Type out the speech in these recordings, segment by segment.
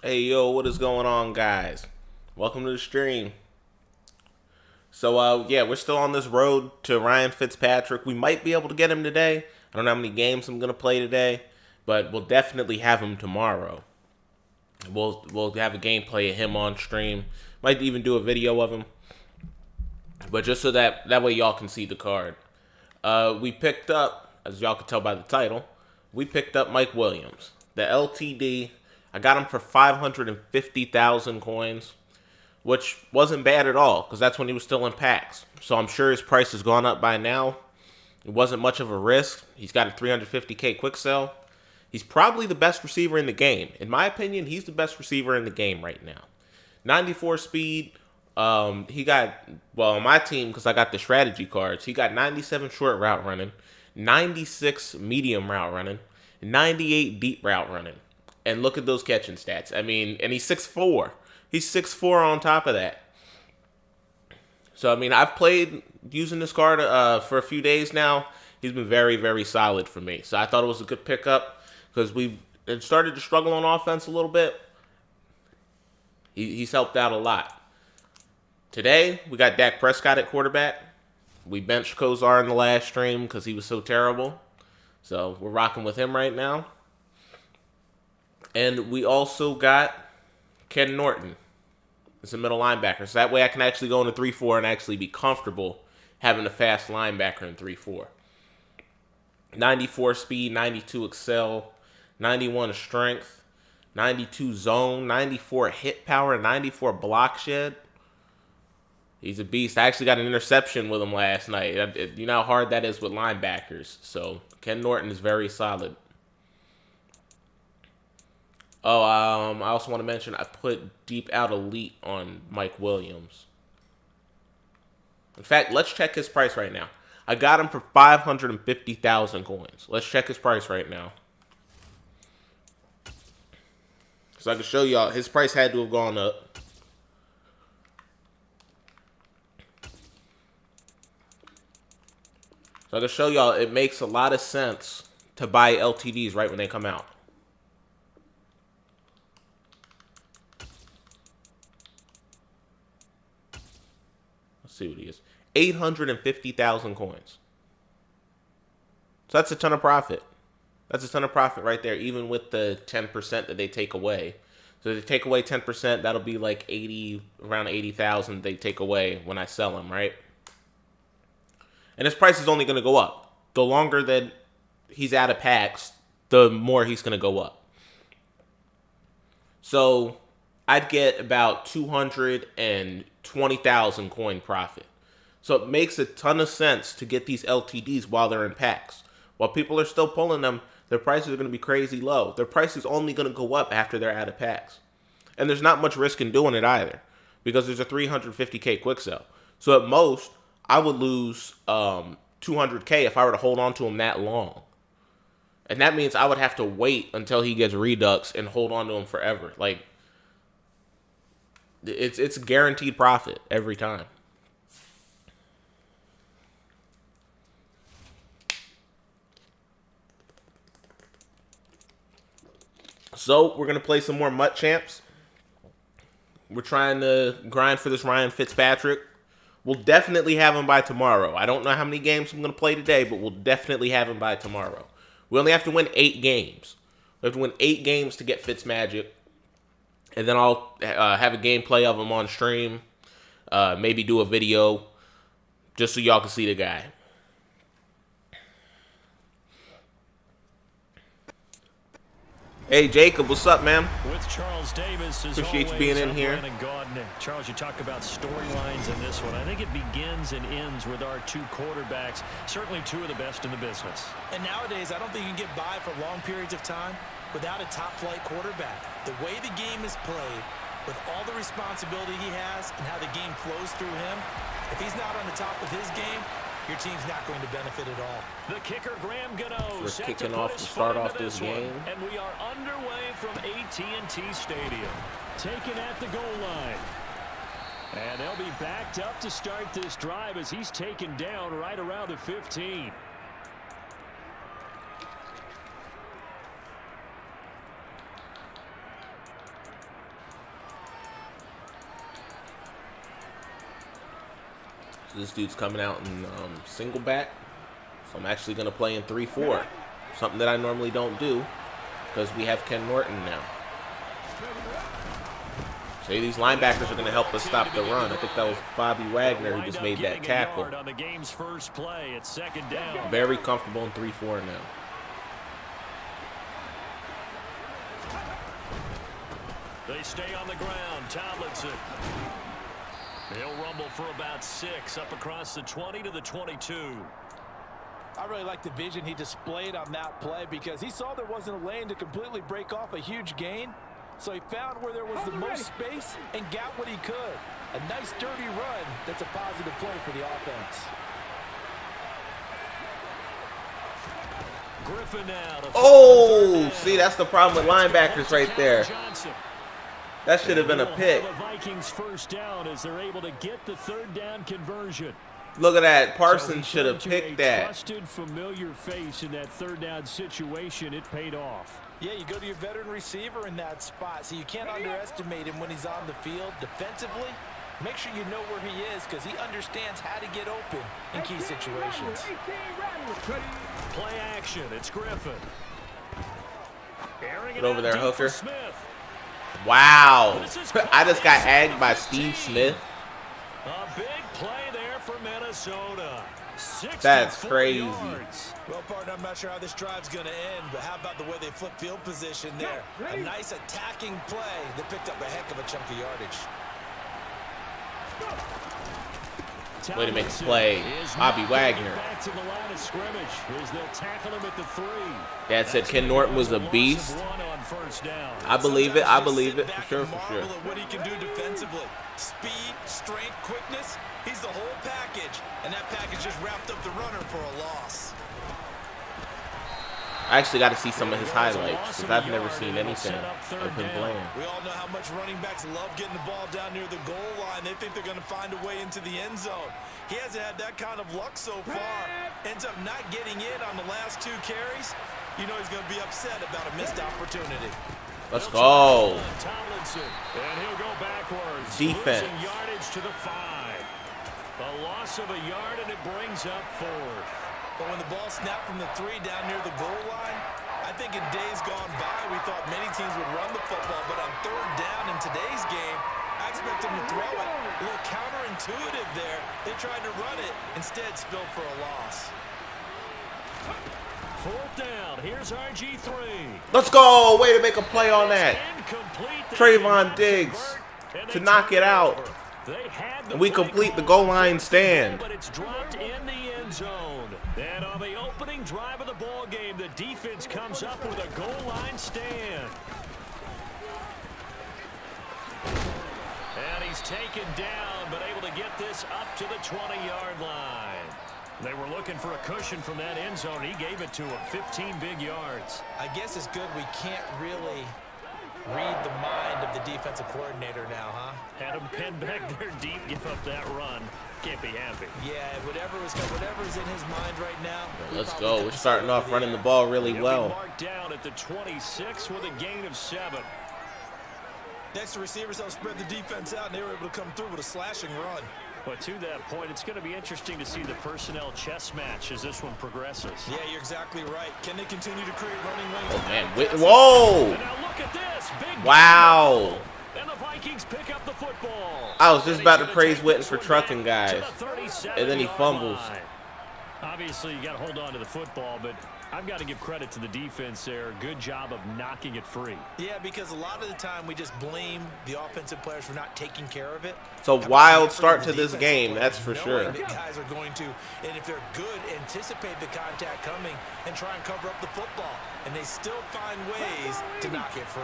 Hey yo, what is going on, guys? Welcome to the stream. So yeah, we're still on this road to Ryan Fitzpatrick. We might be able to get him today. I don't know how many games I'm gonna play today, but we'll definitely have him tomorrow. We'll have a gameplay of him on stream. Might even do a video of him, but just so that way y'all can see the card. We picked up, as y'all can tell by the title, we picked up Mike Williams, the LTD. I got him for 550,000 coins, which wasn't bad at all because that's when he was still in packs. So I'm sure his price has gone up by now. It wasn't much of a risk. He's got a 350k quick sell. He's probably the best receiver in the game. In my opinion, he's the best receiver in the game right now. 94 speed. He got, well, on my team, because I got the strategy cards, he got 97 short route running, 96 medium route running, 98 deep route running. And look at those catching stats. I mean, and he's 6'4". He's 6'4" on top of that. So, I mean, I've played using this card for a few days now. He's been very, very solid for me. So I thought it was a good pickup because we had started to struggle on offense a little bit. He's helped out a lot. Today, we got Dak Prescott at quarterback. We benched Kozar in the last stream because he was so terrible. So we're rocking with him right now. And we also got Ken Norton as a middle linebacker. So that way I can actually go into 3-4 and actually be comfortable having a fast linebacker in 3-4. 94 speed, 92 excel, 91 strength, 92 zone, 94 hit power, 94 block shed. He's a beast. I actually got an interception with him last night. You know how hard that is with linebackers. So Ken Norton is very solid. Oh, I also want to mention I put Deep Out Elite on Mike Williams. In fact, let's check his price right now. I got him for 550,000 coins. Let's check his price right now. So I can show y'all, his price had to have gone up. So I can show y'all, it makes a lot of sense to buy LTDs right when they come out. See what he is. 850,000 coins. So that's a ton of profit. That's a ton of profit right there, even with the 10% that they take away. So if they take away 10%, that'll be like around 80,000 they take away when I sell them, right? And his price is only going to go up. The longer that he's out of packs, the more he's going to go up. So I'd get about 220,000 coin profit. So it makes a ton of sense to get these LTDs while they're in packs. While people are still pulling them, their prices are going to be crazy low. Their price is only going to go up after they're out of packs. And there's not much risk in doing it either because there's a 350k quick sell. So at most, I would lose 200k if I were to hold on to him that long. And that means I would have to wait until he gets redux and hold on to him forever. Like, it's guaranteed profit every time. So we're gonna play some more MUT champs. We're trying to grind for this Ryan Fitzpatrick. We'll definitely have him by tomorrow. I don't know how many games I'm gonna play today, but we'll definitely have him by tomorrow. We only have to win 8 games. We have to win 8 games to get Fitzmagic. And then I'll have a gameplay of him on stream. Maybe do a video just so y'all can see the guy. Hey, Jacob, what's up, man? With Charles Davis, appreciate you being in here. Charles, you talk about storylines in this one. I think it begins and ends with our 2 quarterbacks, certainly 2 of the best in the business. And nowadays, I don't think you can get by for long periods of time without a top-flight quarterback. The way the game is played, with all the responsibility he has and how the game flows through him, if he's not on the top of his game, your team's not going to benefit at all. The kicker, Graham Gano, we're kicking off to start off this game. And we are underway from AT&T Stadium. Taken at the goal line. And they'll be backed up to start this drive as he's taken down right around the 15. This dude's coming out in single back. So I'm actually going to play in 3-4. Something that I normally don't do because we have Ken Norton now. So these linebackers are going to help us stop the run. I think that was Bobby Wagner who just made that tackle. Very comfortable in 3-4 now. They stay on the ground. Tomlinson. He'll rumble for about 6 up across the 20 to the 22. I really like the vision he displayed on that play because he saw there wasn't a lane to completely break off a huge gain. So he found where there was the most space and got what he could. A nice dirty run that's a positive play for the offense. Griffin now. Oh, see, that's the problem with linebackers right there. That should have been a pick. The Vikings first down as they're able to get the 3rd down conversion. Look at that. Parsons should have picked that. Trusted, familiar face in that 3rd down situation. It paid off. Yeah, you go to your veteran receiver in that spot, so you can't underestimate him when he's on the field. Defensively, make sure you know where he is because he understands how to get open in key situations. Play action. It's Griffin. Get over there, Hooker. Wow. I just got agged by Steve Smith. A big play there for Minnesota. That's crazy. Yards. Well, partner, I'm not sure how this drive's going to end, but how about the way they flip field position there? A nice attacking play that picked up a heck of a chunk of yardage. Way to make a play, Bobby Wagner. Back to the line of scrimmage as they'll tackle him at the 3. Dad said Ken Norton was a beast. I believe it. I believe it for sure. For sure. What he can do defensively: speed, strength, quickness. He's the whole package, and that package just wrapped up the runner for a loss. I actually got to see some of his highlights because I've never seen anything of him playing. We all know how much running backs love getting the ball down near the goal line. They think they're going to find a way into the end zone. He hasn't had that kind of luck so far. Ends up not getting in on the last 2 carries. You know he's going to be upset about a missed opportunity. Let's go. Tomlinson, and he'll go backwards. Defense. Losing yardage to the 5. A loss of a yard, and it brings up 4th. But when the ball snapped from the 3 down near the goal line, I think in days gone by, we thought many teams would run the football. But on 3rd down in today's game, I expect them to throw it. A little counterintuitive there. They tried to run it, instead spilled for a loss. 4th down. Here's RG3. Let's go. Way to make a play on that. Trayvon Diggs to knock it out. And we complete the goal line stand. But it's dropped in the end zone. And on the opening drive of the ball game, the defense comes up with a goal line stand. And he's taken down, but able to get this up to the 20-yard line. They were looking for a cushion from that end zone. He gave it to him. 15 big yards. I guess it's good we can't really read the mind of the defensive coordinator now, huh? Had him pinned back there deep, give up that run. Can't be happy. Yeah, whatever's in his mind right now. Let's go. We're starting off running the ball really well. Marked down at the 26 with a gain of 7. Next, the receivers helped spread the defense out, and they were able to come through with a slashing run. But to that point, it's going to be interesting to see the personnel chess match as this one progresses. Yeah, you're exactly right. Can they continue to create running lanes? Oh, man. Whoa. And now look at this. Big wow. And the Vikings pick up the football. I was just about to praise Witten for trucking guys. And then he fumbles. Obviously, you got to hold on to the football, but I've got to give credit to the defense there. Good job of knocking it free. Yeah, because a lot of the time we just blame the offensive players for not taking care of it. It's a wild start to this game, that's for sure. Guys are going to, and if they're good, anticipate the contact coming and try and cover up the football. And they still find ways to knock it free.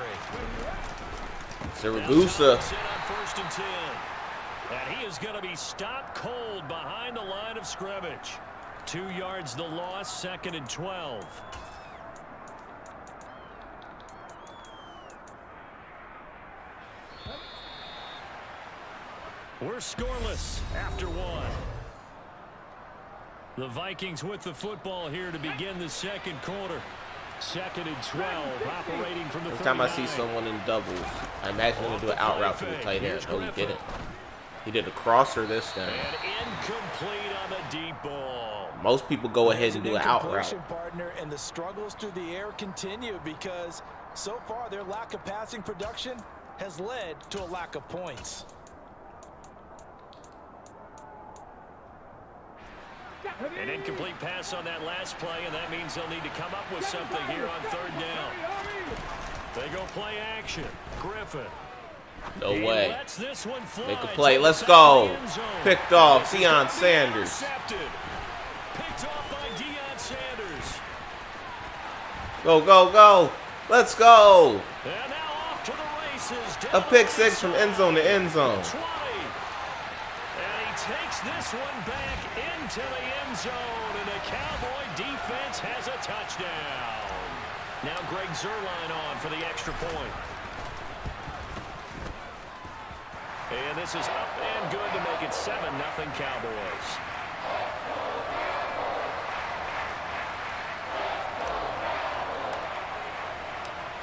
Siragusa. First and 10. And he is going to be stopped cold behind the line of scrimmage. 2 yards the loss, 2nd and 12. We're scoreless after 1. The Vikings with the football here to begin the 2nd quarter. 2nd and 12, operating from the 49. Every time I see someone in doubles, I imagine him to do an out route to the tight end. Oh, he did it. He did a crosser this time. And incomplete on the deep ball. Most people go ahead and do an out route. Partner, and the struggles through the air continue because so far their lack of passing production has led to a lack of points. An incomplete pass on that last play, and that means they'll need to come up with something here on third down. They go play action. Griffin. No way. Lets this one fly. Make a play. Let's go. Picked off Deion Sanders. Picked off by Deion Sanders. Go, go, go. Let's go. And now off to the races. A pick six from end zone to end zone. And he takes this one back into the end zone, and the Cowboy defense has a touchdown. Now Greg Zuerlein on for the extra point. And this is up and good to make it 7-0 Cowboys.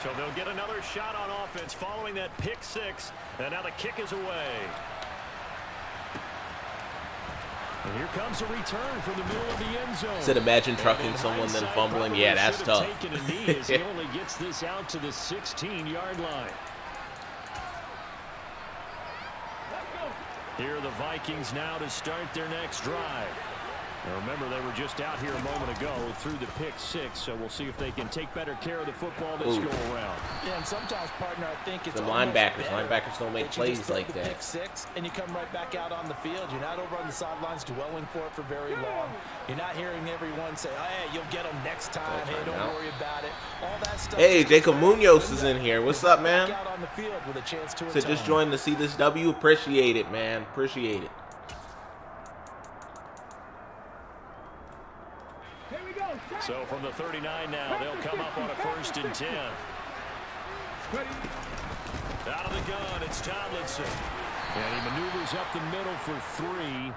So they'll get another shot on offense following that pick six. And now the kick is away. And here comes a return from the middle of the end zone. Said imagine trucking someone then fumbling. Yeah, that's tough. He only gets this out to the 16-yard line. Here are the Vikings now to start their next drive. Now remember, they were just out here a moment ago through the pick six, so we'll see if they can take better care of the football this go around. Yeah, and sometimes, partner, I think it's the linebackers. Linebackers don't make plays like that. Pick six, and you come right back out on the field. You're not over on the sidelines dwelling for it for very long. You're not hearing everyone say, "Oh, hey, you'll get them next time. Hey, don't worry about it." All that stuff. Hey, Jacob Munoz is in here. What's up, man? Out on the field with a chance to so just joined to see this W. Appreciate it, man. Appreciate it. So from the 39 now, they'll come up on a 1st and 10. Out of the gun, it's Tomlinson. And he maneuvers up the middle for 3,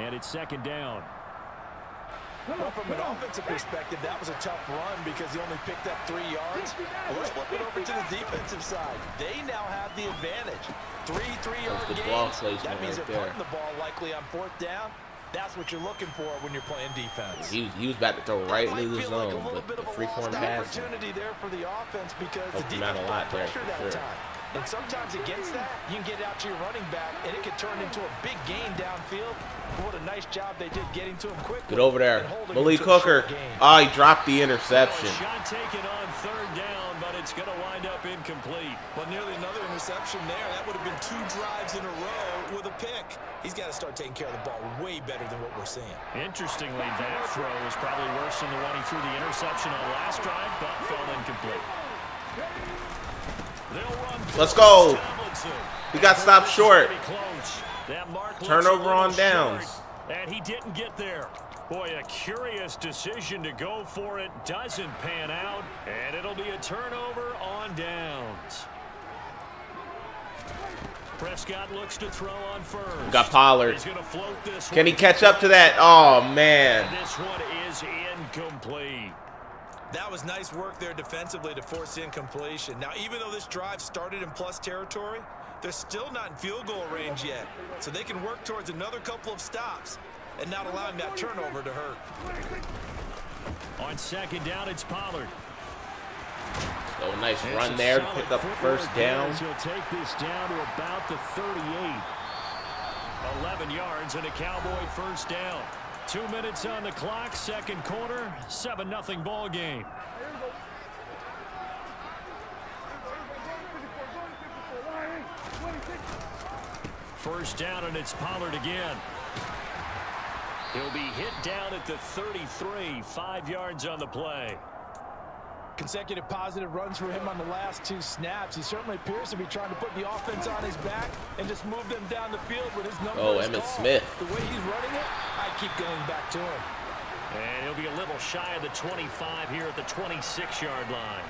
and it's 2nd down. Well, from an offensive perspective, that was a tough run because he only picked up 3 yards. Let's flip it over to the defensive side. They now have the advantage. 3 3-yard gains. That means they're punting the ball likely on 4th down. That's what you're looking for when you're playing defense. He was about to throw right into the zone, but the free-form pass. Opportunity there for the offense because the defense got pressure that time. And sometimes against that, you can get out to your running back, and it can turn into a big gain downfield. What a nice job they did getting to him quickly. Get over there. Malik Hooker. Oh, he dropped the interception. Shot taken on 3rd down, but it's going to wind up incomplete. But nearly another interception there. That would have been 2 drives in a row with a pick. He's got to start taking care of the ball way better than what we're seeing. Interestingly, that throw was probably worse than the one he threw the interception on last drive, but fell incomplete. Let's go. He got stopped short. Turnover on downs. And he didn't get there. Boy, a curious decision to go for it. Doesn't pan out. And it'll be a turnover on downs. Prescott looks to throw on first. We got Pollard. He's gonna float this Can he catch up to that? Oh, man. And this one is incomplete. That was nice work there defensively to force the incompletion. Now, even though this drive started in plus territory, they're still not in field goal range yet. So they can work towards another couple of stops and not allowing that turnover to hurt. On 2nd down, it's Pollard. So nice run there to pick up 1st down. He'll take this down to about the 38. 11 yards and a Cowboy 1st down. 2 minutes on the clock, 2nd quarter, 7-0 ball game. First down, and it's Pollard again. He'll be hit down at the 33, 5 yards on the play. Consecutive positive runs for him on the last 2 snaps. He certainly appears to be trying to put the offense on his back and just move them down the field with his number. Oh, Emmitt Smith. The way he's running it, I keep going back to him. And he'll be a little shy of the 25 here at the 26-yard line.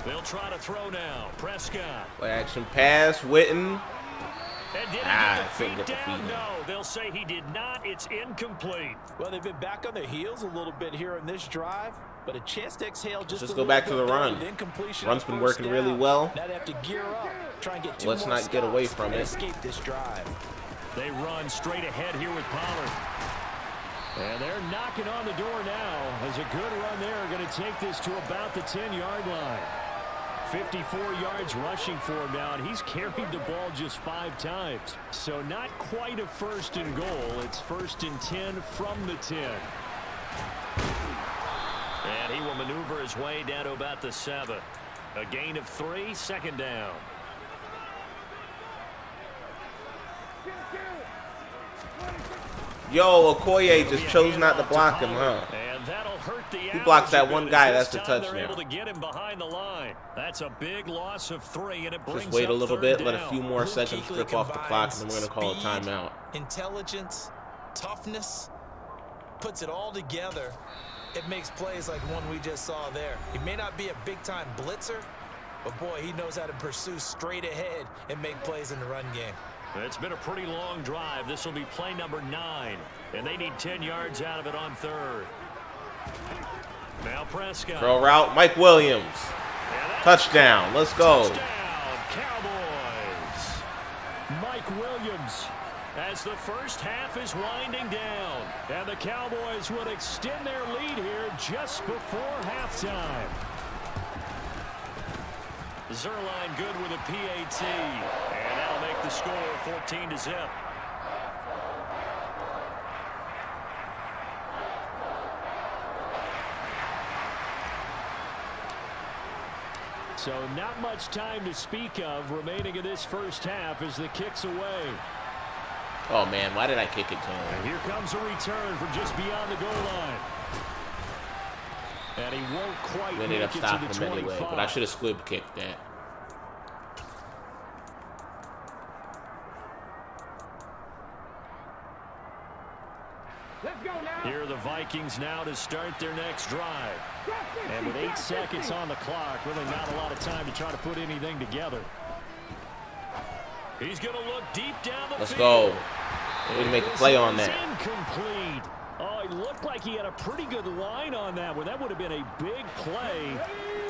They'll try to throw now. Prescott. Play action pass. Witten. And did he couldn't get get the the feet down? feet in. No, they'll say he did not. It's incomplete. Well, they've been back on their heels a little bit here in this drive, but a chance to exhale just Let's a go little back to bit the there run. with incompletion Run's on been first working really down. well. Now they have to gear up, try and get 2 Let's more not get away stops from and it. escape this drive. They run straight ahead here with Pollard. And they're knocking on the door now as a good run there going to take this to about the 10-yard line. 54 yards rushing for him now, and he's carried the ball just 5 times. So not quite a first and goal. It's 1st and 10 from the 10. And he will maneuver his way down to about the 7. A gain of 3, 2nd down. Yo, Okoye just chose not to block him, huh? And that'll hurt the He blocks that one guy, This that's the time they're touchdown. able to get him behind the line. That's a big loss of 3, and it brings Just wait a up little 3rd bit, down. let a few more Luke seconds Kuechly strip off the clock, and then we're going to call a combines timeout. speed, intelligence, toughness, puts it all together. It makes plays like one we just saw there. He may not be a big-time blitzer, but boy, he knows how to pursue straight ahead and make plays in the run game. It's been a pretty long drive. This will be play number 9, and they need 10 yards out of it on 3rd. Now Prescott. Curl route, Mike Williams. Touchdown, let's go. Touchdown, Cowboys. Mike Williams as the first half is winding down. And the Cowboys will extend their lead here just before halftime. Zerline good with a PAT. And that'll make the score 14-0. So not much time to speak of remaining in this first half as the kick's away. Oh, man, why did I kick it to him? And here comes a return from just beyond the goal line. And he won't quite We ended make up it to stopping the him 25. anyway, but I should have squib kicked that. Here are the Vikings now to start their next drive. And with 8 seconds on the clock, really not a lot of time to try to put anything together. He's going to look deep down the Let's field. go. We make a play on This that. is incomplete. Oh, it looked like he had a pretty good line on that one. That would have been a big play,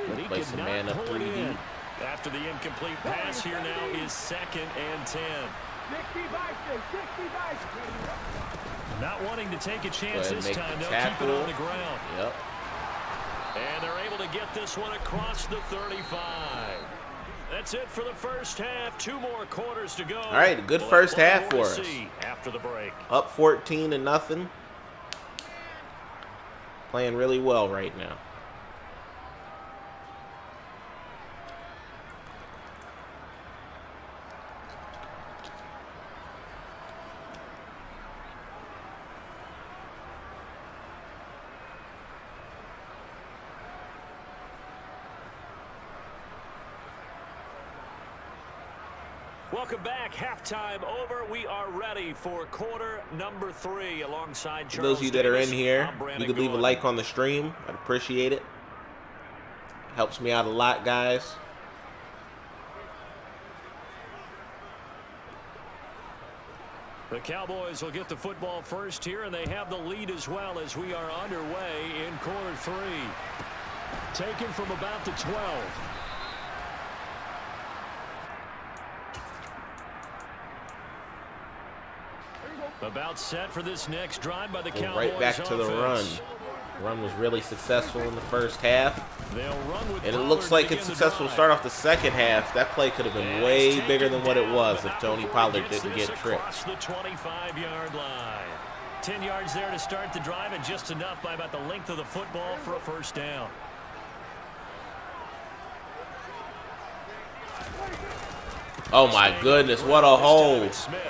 but he Play could some not man up pull it 3D. in. After the incomplete pass, here now is 2nd and 10. Not wanting to take a chance Go ahead and this make time. the They'll keep it tackle. on the ground. Yep. And they're able to get this one across the 35. That's it for the first half. 2 more quarters to go. All right, a good We'll first have half more for to us. see after the break. Up 14-0. Playing really well right now. Welcome back. Halftime over. We are ready for quarter number 3 alongside For Charles those of you that are in Davis. here, I'm you Brandon could leave a Gould. like on the stream. I'd appreciate it. Helps me out a lot, guys. The Cowboys will get the football first here, and they have the lead as well as we are underway in quarter 3. Taken from about the 12. About set for this next drive by the Go Cowboys. right back to the run. offense. The run was really successful in the first half. They'll run with And it Pollard looks to like begin it's the successful to drive. start off the second half. That play could have been And way he's bigger taken than what it down, was but if not Tony before he Pollard gets didn't this get tripped. across the 25-yard line. 10 yards there to start the drive, and just enough by about the length of the football for a first down. Oh my goodness, what a hole. Smith.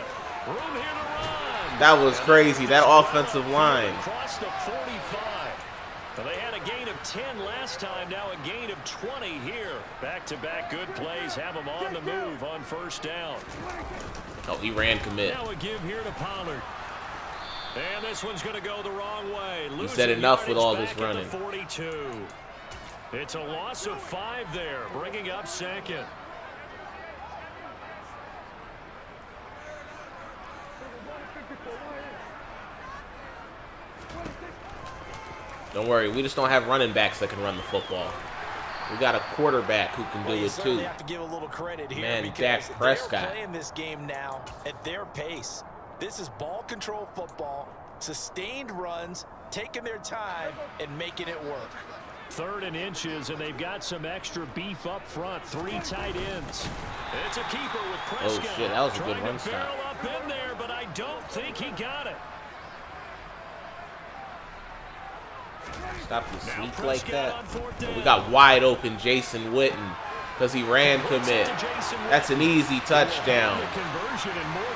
Room here to run. That was crazy. That offensive line. Across the 45. Well, they had a gain of 10 last time, now a gain of 20 here. Back-to-back good plays have them on the move on first down. Oh, he ran commit. Now a give here to Pollard. And this one's going to go the wrong way. He said enough with all this Back at the running. 42. It's a loss of 5 there, bringing up second. Don't worry, we just don't have running backs that can run the football. We got a quarterback who can do it too. Have to give a little credit here, man, Dak Prescott. They're playing this game now at their pace. This is ball control football, sustained runs, taking their time and making it work. 3rd and inches, and they've got some extra beef up front. 3 tight ends. It's a keeper with Prescott. Oh shit, that was a good run stop. Barrel up in there, but I don't think he got it. Stop the sneak like that. We got wide open Jason Witten because he ran commit. That's an easy touchdown.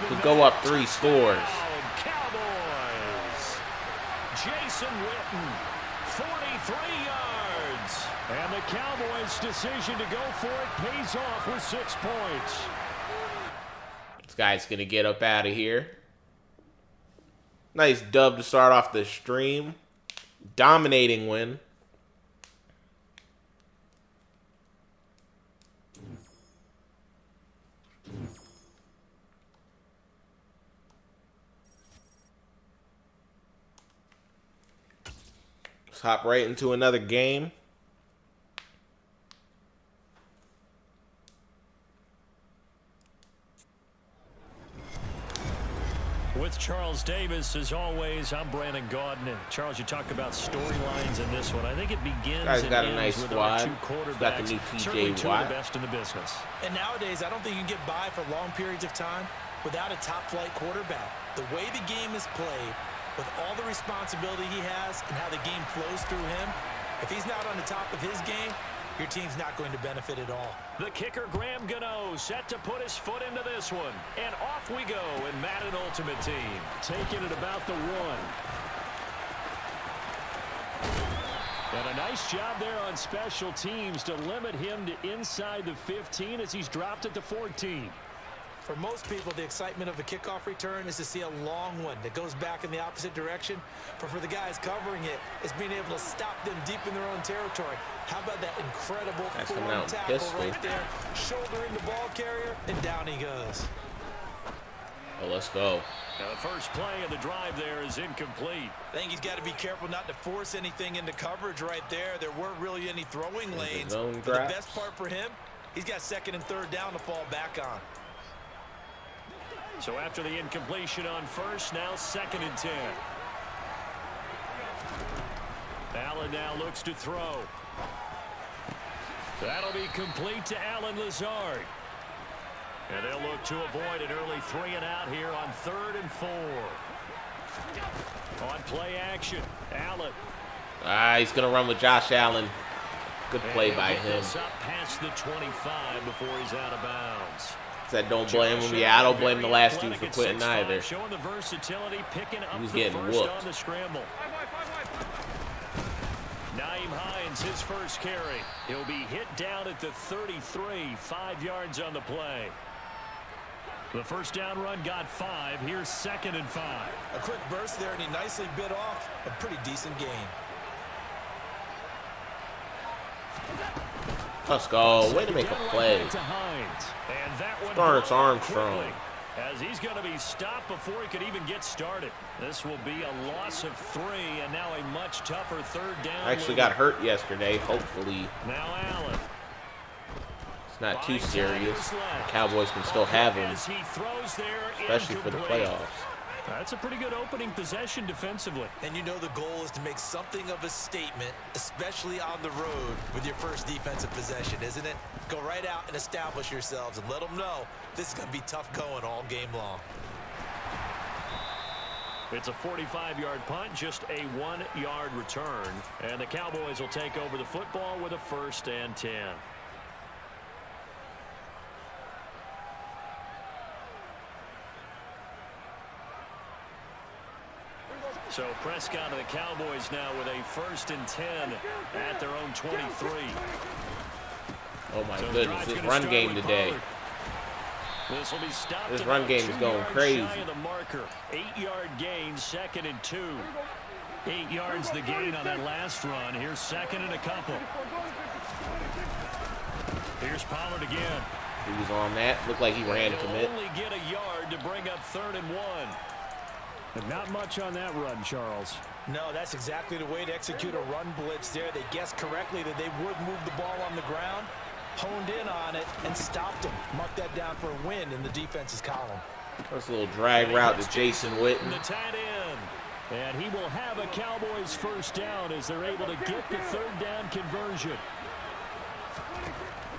Could go up 3 scores. Cowboys. Jason Witten, 43 yards. And the Cowboys' decision to go for it pays off with 6 points. This guy's going to get up out of here. Nice dub to start off the stream. Dominating win. Let's hop right into another game. With Charles Davis, as always, I'm Brandon Gaudin. Charles, you talk about storylines in this one. I think it begins and got a ends nice with squad. our 2 quarterbacks. Got the new Certainly TJ 2 Watt. of the best in the business. And nowadays, I don't think you can get by for long periods of time without a top-flight quarterback. The way the game is played, with all the responsibility he has and how the game flows through him, if he's not on the top of his game, your team's not going to benefit at all. The kicker, Graham Gano, set to put his foot into this one. And off we go in Madden Ultimate Team. Taking it about the 1. And a nice job there on special teams to limit him to inside the 15 as he's dropped it to 14. For most people, the excitement of a kickoff return is to see a long one that goes back in the opposite direction. But for the guys covering it, it's being able to stop them deep in their own territory. How about that incredible forward tackle right there? Shouldering the ball carrier, and down he goes. Oh, let's go. Now the first play of the drive there is incomplete. I think he's got to be careful not to force anything into coverage right there. There weren't really any throwing lanes. But the best part for him, he's got 2nd and 3rd down to fall back on. So after the incompletion on 1st, now 2nd and 10. Allen now looks to throw. That'll be complete to Allen Lazard. And they'll look to avoid an early 3 and out here on 3rd and 4. On play action, Allen. He's going to run with Josh Allen. Good play by him. Up past the 25 before he's out of bounds. Said don't blame him. Yeah, I don't blame the last 2 for quitting either. Showing the versatility, picking up he was the getting first whooped on the scramble. Naeem Hines, his first carry. He'll be hit down at the 33, 5 yards on the play. The first down run got 5. Here's 2nd and 5. A quick burst there, and he nicely bit off a pretty decent gain. Let's go. Way to make a play. Lawrence Armstrong. As he's going to be stopped before he could even get started. This will be a loss of 3, and now a much tougher 3rd down. I actually got hurt yesterday. Hopefully, now Allen. It's not too serious. The Cowboys can still have him, especially for the playoffs. That's a pretty good opening possession defensively. And you know the goal is to make something of a statement, especially on the road with your first defensive possession, isn't it? Go right out and establish yourselves and let them know this is going to be tough going all game long. It's a 45-yard punt, just a 1-yard return. And the Cowboys will take over the football with a 1st and 10. So Prescott of the Cowboys now with a 1st and 10 at their own 23. Oh my goodness, this run game today. This will be stopped. This run game is going crazy. Shy of the marker. 8-yard gain, 2nd and 2. 8 yards the gain on that last run. Here's 2nd and a couple. Here's Pollard again. He was on that. Looked like he ran to commit. Only get a yard to bring up 3rd and 1. And not much on that run, Charles. No, that's exactly the way to execute a run blitz there. They guessed correctly that they would move the ball on the ground, honed in on it, and stopped them. Mark that down for a win in the defense's column. That's a little drag route to Jason Witten. The tight end. And he will have a Cowboys first down as they're able to get the third down conversion.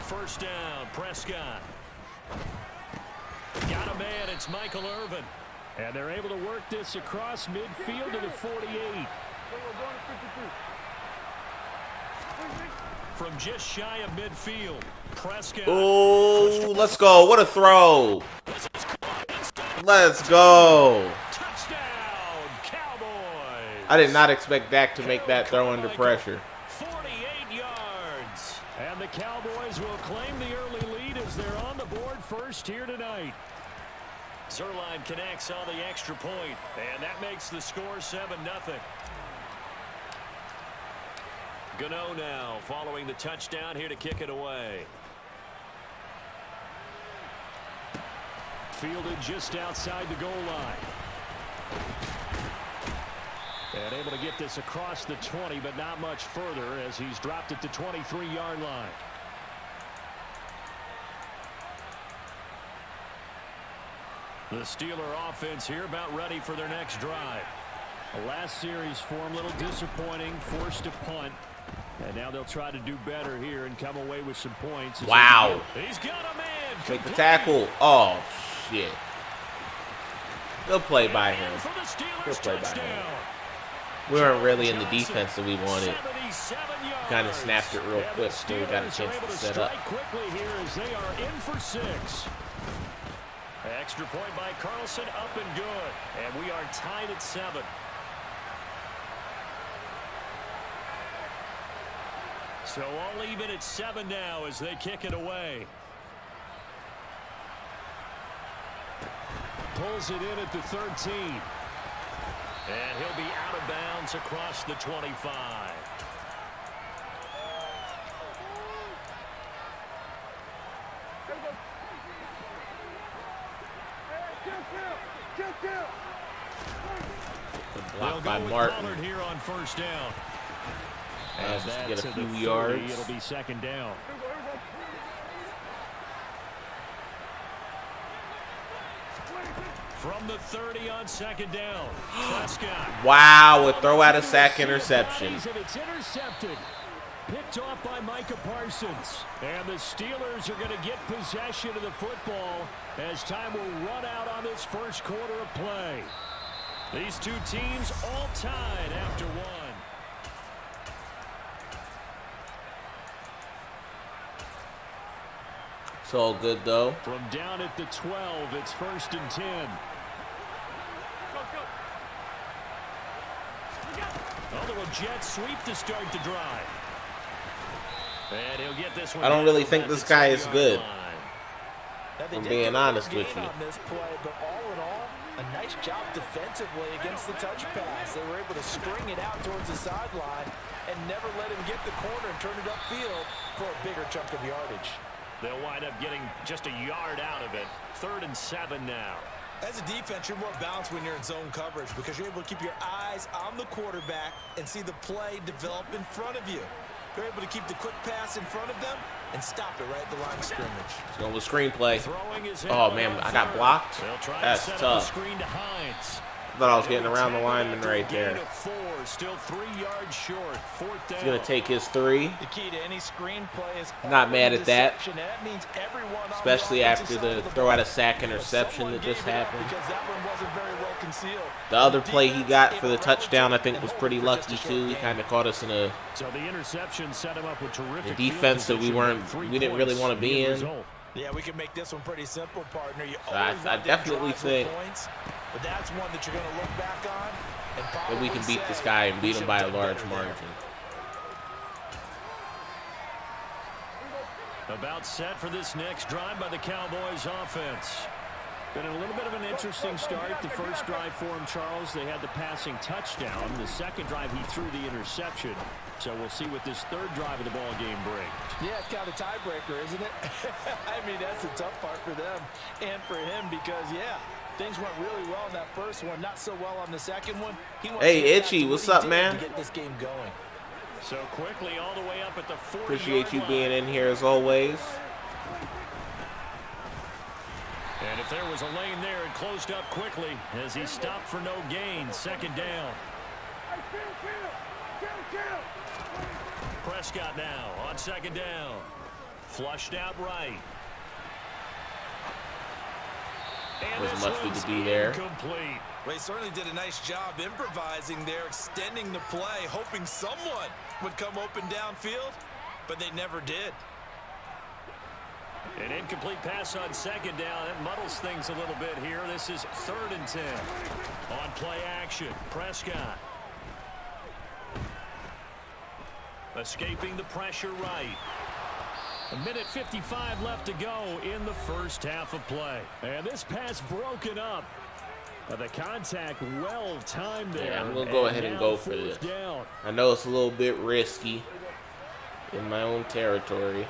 First down, Prescott. Got a man, it's Michael Irvin. And they're able to work this across midfield to the 48. From just shy of midfield, Prescott. Oh, let's go. What a throw. Let's go. Touchdown, Cowboys. I did not expect Dak to make that throw under pressure. 48 yards. And the Cowboys will claim the early lead as they're on the board first here tonight. Zerline connects on the extra point, and that makes the score 7-0. Gano now following the touchdown here to kick it away. Fielded just outside the goal line. And able to get this across the 20, but not much further as he's dropped it to 23-yard line. The Steeler offense here about ready for their next drive. The last series for them, a little disappointing, forced to punt. And now they'll try to do better here and come away with some points. Wow. He's got a man. Take the tackle. Oh, shit. Good play by him. Good play by him. We weren't really in the defense that we wanted. Kind of snapped it real quick so we got a chance to set up. Quickly here as they are in for 6. Extra point by Carlson, up and good. And we are tied at 7. So all even at 7 now as they kick it away. Pulls it in at the 13. And he'll be out of bounds across the 25. Blocked by Martin. Here on first down. As to get a few yards. It'll be second down. From the 30 on second down. Prescott. Wow, a throw out of sack interception. It's intercepted. Picked off by Micah Parsons. And the Steelers are going to get possession of the football as time will run out on this first quarter of play. These two teams all tied after one. It's all good, though. From down at the 12, it's 1st and 10. A little jet sweep to start the drive. And he'll get this one. I don't really think this guy is good. I'm being honest with you. On this play, but all in all, a nice job defensively against the touch pass. They were able to string it out towards the sideline and never let him get the corner and turn it upfield for a bigger chunk of yardage. They'll wind up getting just a yard out of it. 3rd and 7 now. As a defense, you're more balanced when you're in zone coverage because you're able to keep your eyes on the quarterback and see the play develop in front of you. You're able to keep the quick pass in front of them and stop it right at the line of scrimmage. It's going with screenplay. Oh, man, I got blocked? That's tough. I thought I was getting around the lineman right there. Still 3 yards short. 4th down. He's going to take his 3. The key to any screenplay is not mad at that. That means everyone especially after the throw out of sack interception that just happened. Because that one wasn't very well concealed. The other play he got for the touchdown, I think, was pretty lucky too. He kind of caught us in a defense that we didn't really want to be in. Yeah, we can make this one pretty simple, partner. I definitely think but that's one that you're going to look back on that we can beat this guy and beat him by a large margin. About set for this next drive by the Cowboys offense. Been a little bit of an interesting start. The first drive for him, Charles, they had the passing touchdown. The second drive, he threw the interception. So we'll see what this third drive of the ball game brings. Yeah, it's kind of a tiebreaker, isn't it? I mean, that's the tough part for them and for him because, yeah, Things went really well in that first one, not so well on the second one. Hey, Itchy, what's up, man? To get this game going. So quickly all the way up at the 40-yard Appreciate you line. being in here as always. And if there was a lane there, it closed up quickly as he stopped for no gain. Second down. Prescott now on second down. Flushed out right. And Wasn't this much we one's could do there. incomplete. Well, he certainly did a nice job improvising there, extending the play, hoping someone would come open downfield, but they never did. An incomplete pass on second down. That muddles things a little bit here. This is 3rd and 10. On play action, Prescott. Escaping the pressure right. 1:55 left to go in the first half of play. And this pass broken up. The contact well timed there. Yeah, I'm going to go ahead and go for this. Down. I know it's a little bit risky in my own territory.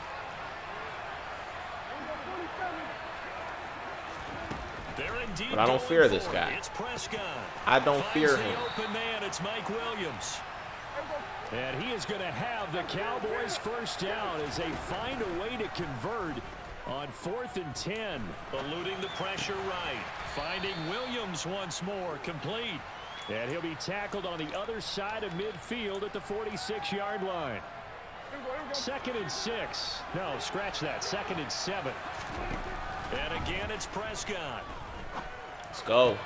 But I don't fear this guy. It's Prescott. I don't fear Finds him. the open man. It's Mike Williams. And he is going to have the Cowboys first down as they find a way to convert on 4th and 10. Eluding the pressure right. Finding Williams once more. Complete. And he'll be tackled on the other side of midfield at the 46-yard line. 2nd and 6. No, scratch that. 2nd and 7. And again, it's Prescott. Let's go.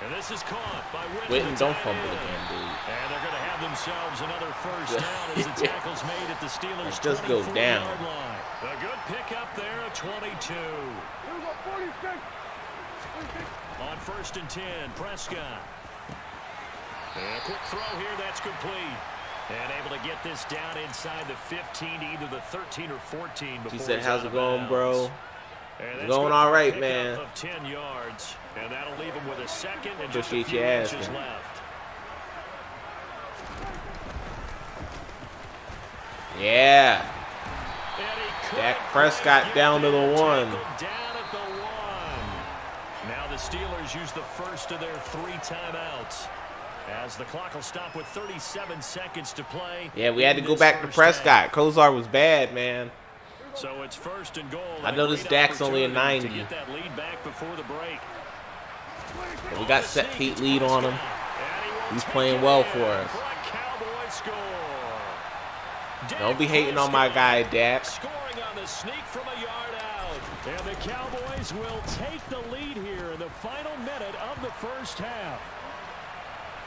And this is caught by Witten, don't fumble again, dude. And they're going to have themselves another first down as the tackle's made at the Steelers' Just go down. 24-yard line. A good pickup there at 22. On 1st and 10, Prescott. And a quick throw here, that's complete. And able to get this down inside the 15 to either the 13 or 14 before He said, he's how's out it of going, bounds. bro? And It's going all right, man. Of 10 yards, and that'll leave him with a second and just a Appreciate few you inches asking. left. Yeah. And Dak Prescott down to the 1. Down at the 1. Now the Steelers use the first of their 3 timeouts. As the clock will stop with 37 seconds to play. Yeah, we had to in go this back to first Prescott. half. Kozar was bad, man. So it's 1st and goal. I noticed Dak's only a 90. To get that lead back before the break. But we got set feet lead on him. He's playing well for us. Don't be hating on my guy, Dak. Scoring on the sneak from a yard out. And the Cowboys will take the lead here in the final minute of the first half.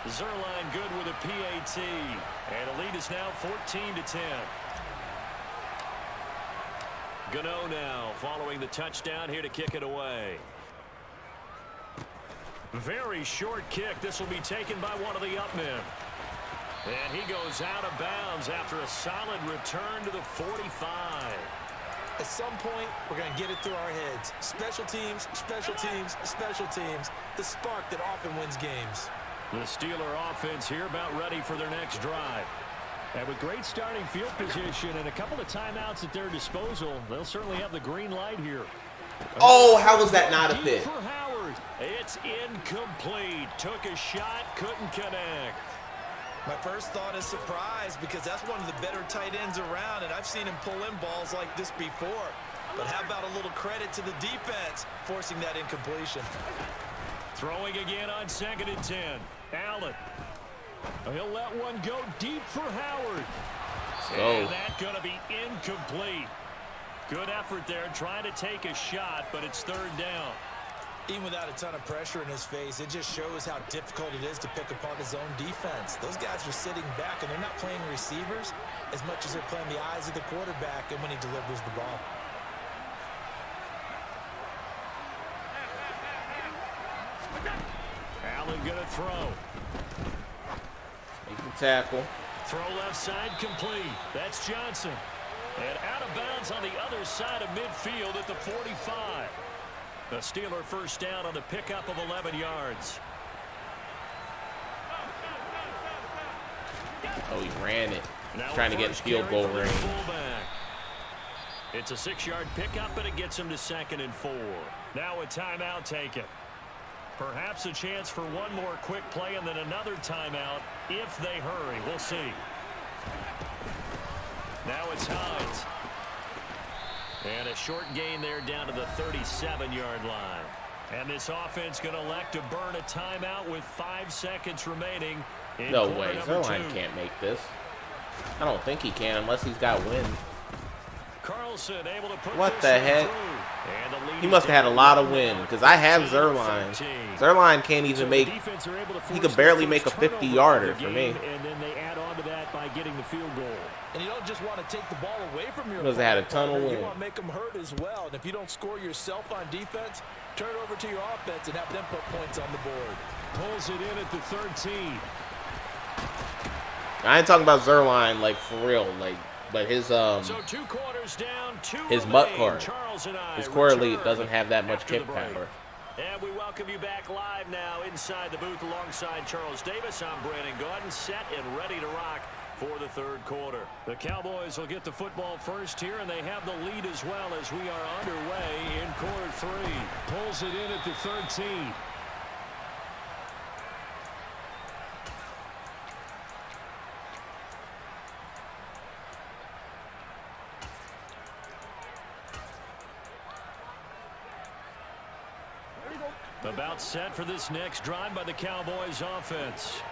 Zerline good with a PAT. And the lead is now 14-10. Gano now following the touchdown here to kick it away. Very short kick. This will be taken by one of the up men. And he goes out of bounds after a solid return to the 45. At some point, we're going to get it through our heads. Special teams, special teams, special teams. The spark that often wins games. The Steeler offense here about ready for their next drive. And with great starting field position and a couple of timeouts at their disposal, they'll certainly have the green light here. Oh, how was that not a Deep pick? for Howard. It's incomplete. Took a shot, couldn't connect. My first thought is surprise because that's one of the better tight ends around, and I've seen him pull in balls like this before. But how about a little credit to the defense forcing that incompletion? Throwing again on 2nd and 10. Allen. He'll let one go deep for Howard. go. And that's going to be incomplete. Good effort there trying to take a shot, but it's 3rd down. Even without a ton of pressure in his face, it just shows how difficult it is to pick apart his own defense. Those guys are sitting back, and they're not playing receivers as much as they're playing the eyes of the quarterback and when he delivers the ball. Allen going to throw. Make the tackle. Throw left side complete. That's Johnson. And out of bounds on the other side of midfield at the 45. The Steeler first down on the pickup of 11 yards. Oh, he ran it. Now Trying to get in first field carry goal for the range. fullback. It's a 6-yard pickup, but it gets him to 2nd and 4. Now a timeout taken. Perhaps a chance for one more quick play and then another timeout if they hurry. We'll see. Now it's Hines. And a short gain there down to the 37-yard line. And this offense going to elect to burn a timeout with 5 seconds remaining. No way. Zerline can't make this. I don't think he can unless he's got wind. Carlson able to put what the heck? He must have had a lot of wind because I have Zerline. Zerline can't even make. He could barely make a 50-yarder for me. And then they add on to that by getting the field goal. And you don't just want to take the ball away from your opponent. Had a ton of wind. You want to make them hurt as well. And if you don't score yourself on defense, turn it over to your offense and have them put points on the board. Pulls it in at the 13. I ain't talking about Zerline like for real, like, but his so 2 quarters down, 2 his MUT card, his correlate doesn't have that much kick power. And we welcome you back live now inside the booth alongside Charles Davis. I'm Brandon Gordon, set and ready to rock for the third quarter. The Cowboys will get the football first here, and they have the lead as well as we are underway in quarter 3. Pulls it in at the 13. About set for this next drive by the Cowboys offense.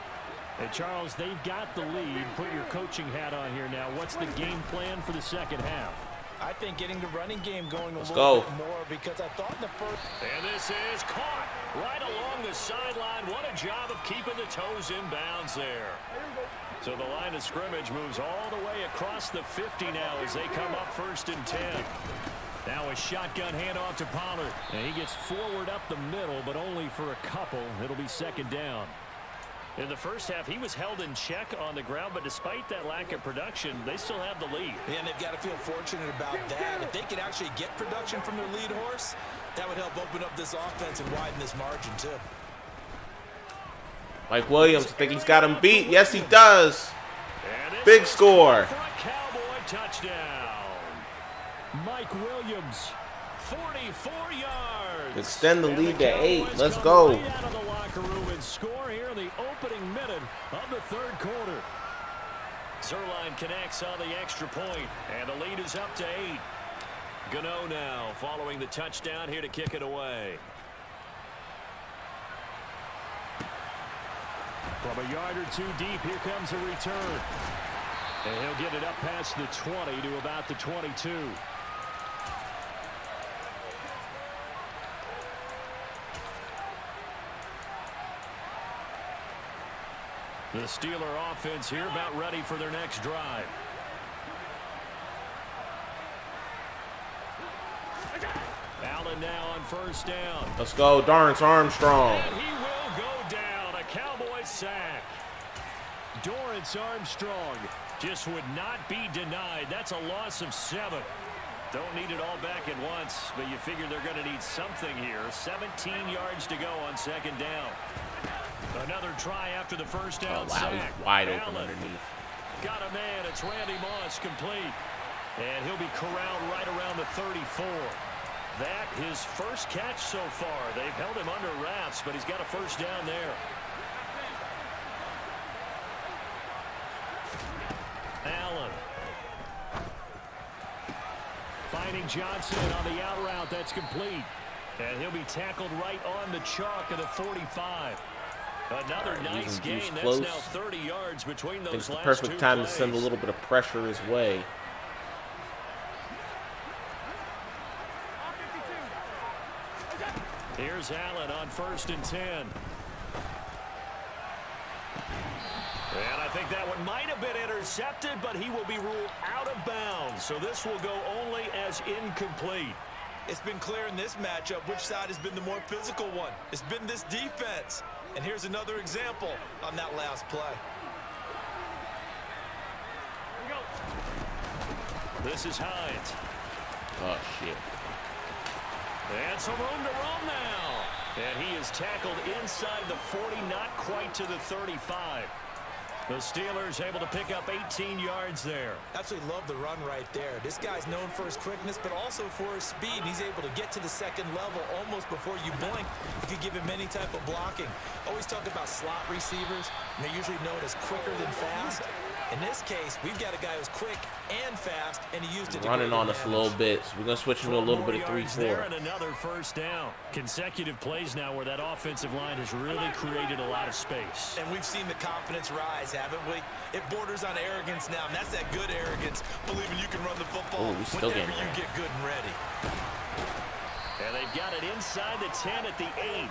Hey, Charles, they've got the lead. Put your coaching hat on here now. What's the game plan for the second half? I think getting the running game going a little bit more because I thought in the first. And this is caught right along the sideline. What a job of keeping the toes in bounds there. So the line of scrimmage moves all the way across the 50 now as they come up 1st and 10. Now a shotgun handoff to Pollard. And he gets forward up the middle, but only for a couple. It'll be 2nd down. In the first half, he was held in check on the ground, but despite that lack of production, they still have the lead. And they've got to feel fortunate about that. If they can actually get production from their lead horse, that would help open up this offense and widen this margin, too. Mike Williams, I think he's got him beat. Yes, he does. Big score. For a Cowboy touchdown. Mike Williams, 44 yards. Extend the lead to 8. Let's go. Right out of the locker room and score here in the opening minute of the third quarter. Zerline connects on the extra point, and the lead is up to 8. Gano now following the touchdown here to kick it away. From a yard or 2 deep, here comes a return. And he'll get it up past the 20 to about the 22. The Steeler offense here about ready for their next drive. Allen now on 1st down. Let's go, Dorrance Armstrong. And he will go down. A Cowboy sack. Dorrance Armstrong just would not be denied. That's a loss of 7. Don't need it all back at once, but you figure they're going to need something here. 17 yards to go on 2nd down. Another try after the 1st down sack. He's wide open Allen underneath. Got a man. It's Randy Moss complete. And he'll be corralled right around the 34. That his first catch so far. They've held him under wraps, but he's got a 1st down there. Allen. Finding Johnson on the out route. That's complete. And he'll be tackled right on the chalk of the 45. Another nice gain. That's now 30 yards between those it's the last perfect 2 time plays. to send a little bit of pressure his way. Here's Allen on 1st and 10. And I think that one might have been intercepted, but he will be ruled out of bounds. So this will go only as incomplete. It's been clear in this matchup which side has been the more physical one. It's been this defense. And here's another example on that last play. This is Hines. Oh, shit. And some room to roam now. And he is tackled inside the 40, not quite to the 35. The Steelers able to pick up 18 yards there. Absolutely love the run right there. This guy's known for his quickness, but also for his speed. He's able to get to the second level almost before you blink if you give him any type of blocking. Always talk about slot receivers, and they're usually known as quicker than fast. In this case, we've got a guy who's quick and fast, and he used it to running on us a little bit. So we're going to switch into a little bit of 3-4. And another first down. Consecutive plays now where that offensive line has really created a lot of space. And we've seen the confidence rise, haven't we? It borders on arrogance now, and that's that good arrogance, believing you can run the football whenever you get good and ready. And they've got it inside the 10 at the 8.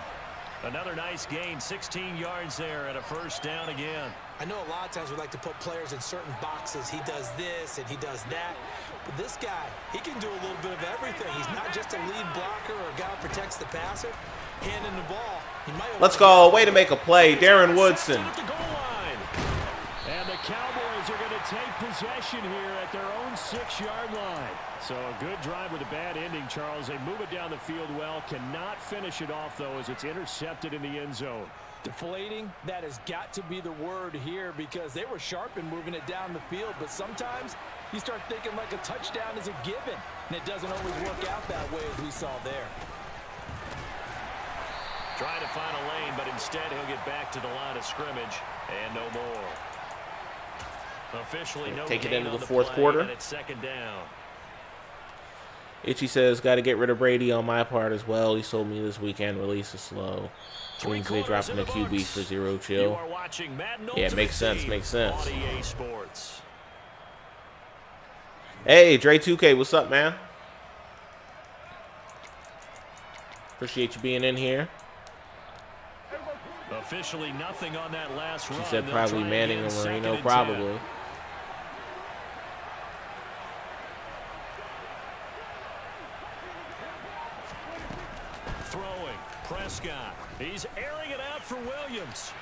Another nice gain, 16 yards there and a first down again. I know a lot of times we like to put players in certain boxes. He does this and he does that. But this guy, he can do a little bit of everything. He's not just a lead blocker or a guy who protects the passer. Handing the ball. Let's go. Way to make a play. Darren Woodson. And the Cowboys are going to take possession here at their own 6-yard line. So a good drive with a bad ending, Charles. They move it down the field well. Cannot finish it off, though, as it's intercepted in the end zone. Deflating, that has got to be the word here because they were sharp in moving it down the field. But sometimes you start thinking like a touchdown is a given. And it doesn't always work out that way as we saw there. Trying to find a lane, but instead he'll get back to the line of scrimmage. And no more. Officially no take it gain into on the fourth quarter. And it's second down. Itchy says, got to get rid of Brady on my part as well. He sold me this weekend. Release is slow. Wednesday dropping the QB for 0 chill. Yeah, makes sense. Makes sense. Hey, Dre 2K, what's up, man? Appreciate you being in here. Officially nothing on that last run. She said probably Manning or Marino, probably. Throwing, Prescott. He's airing it out for Williams.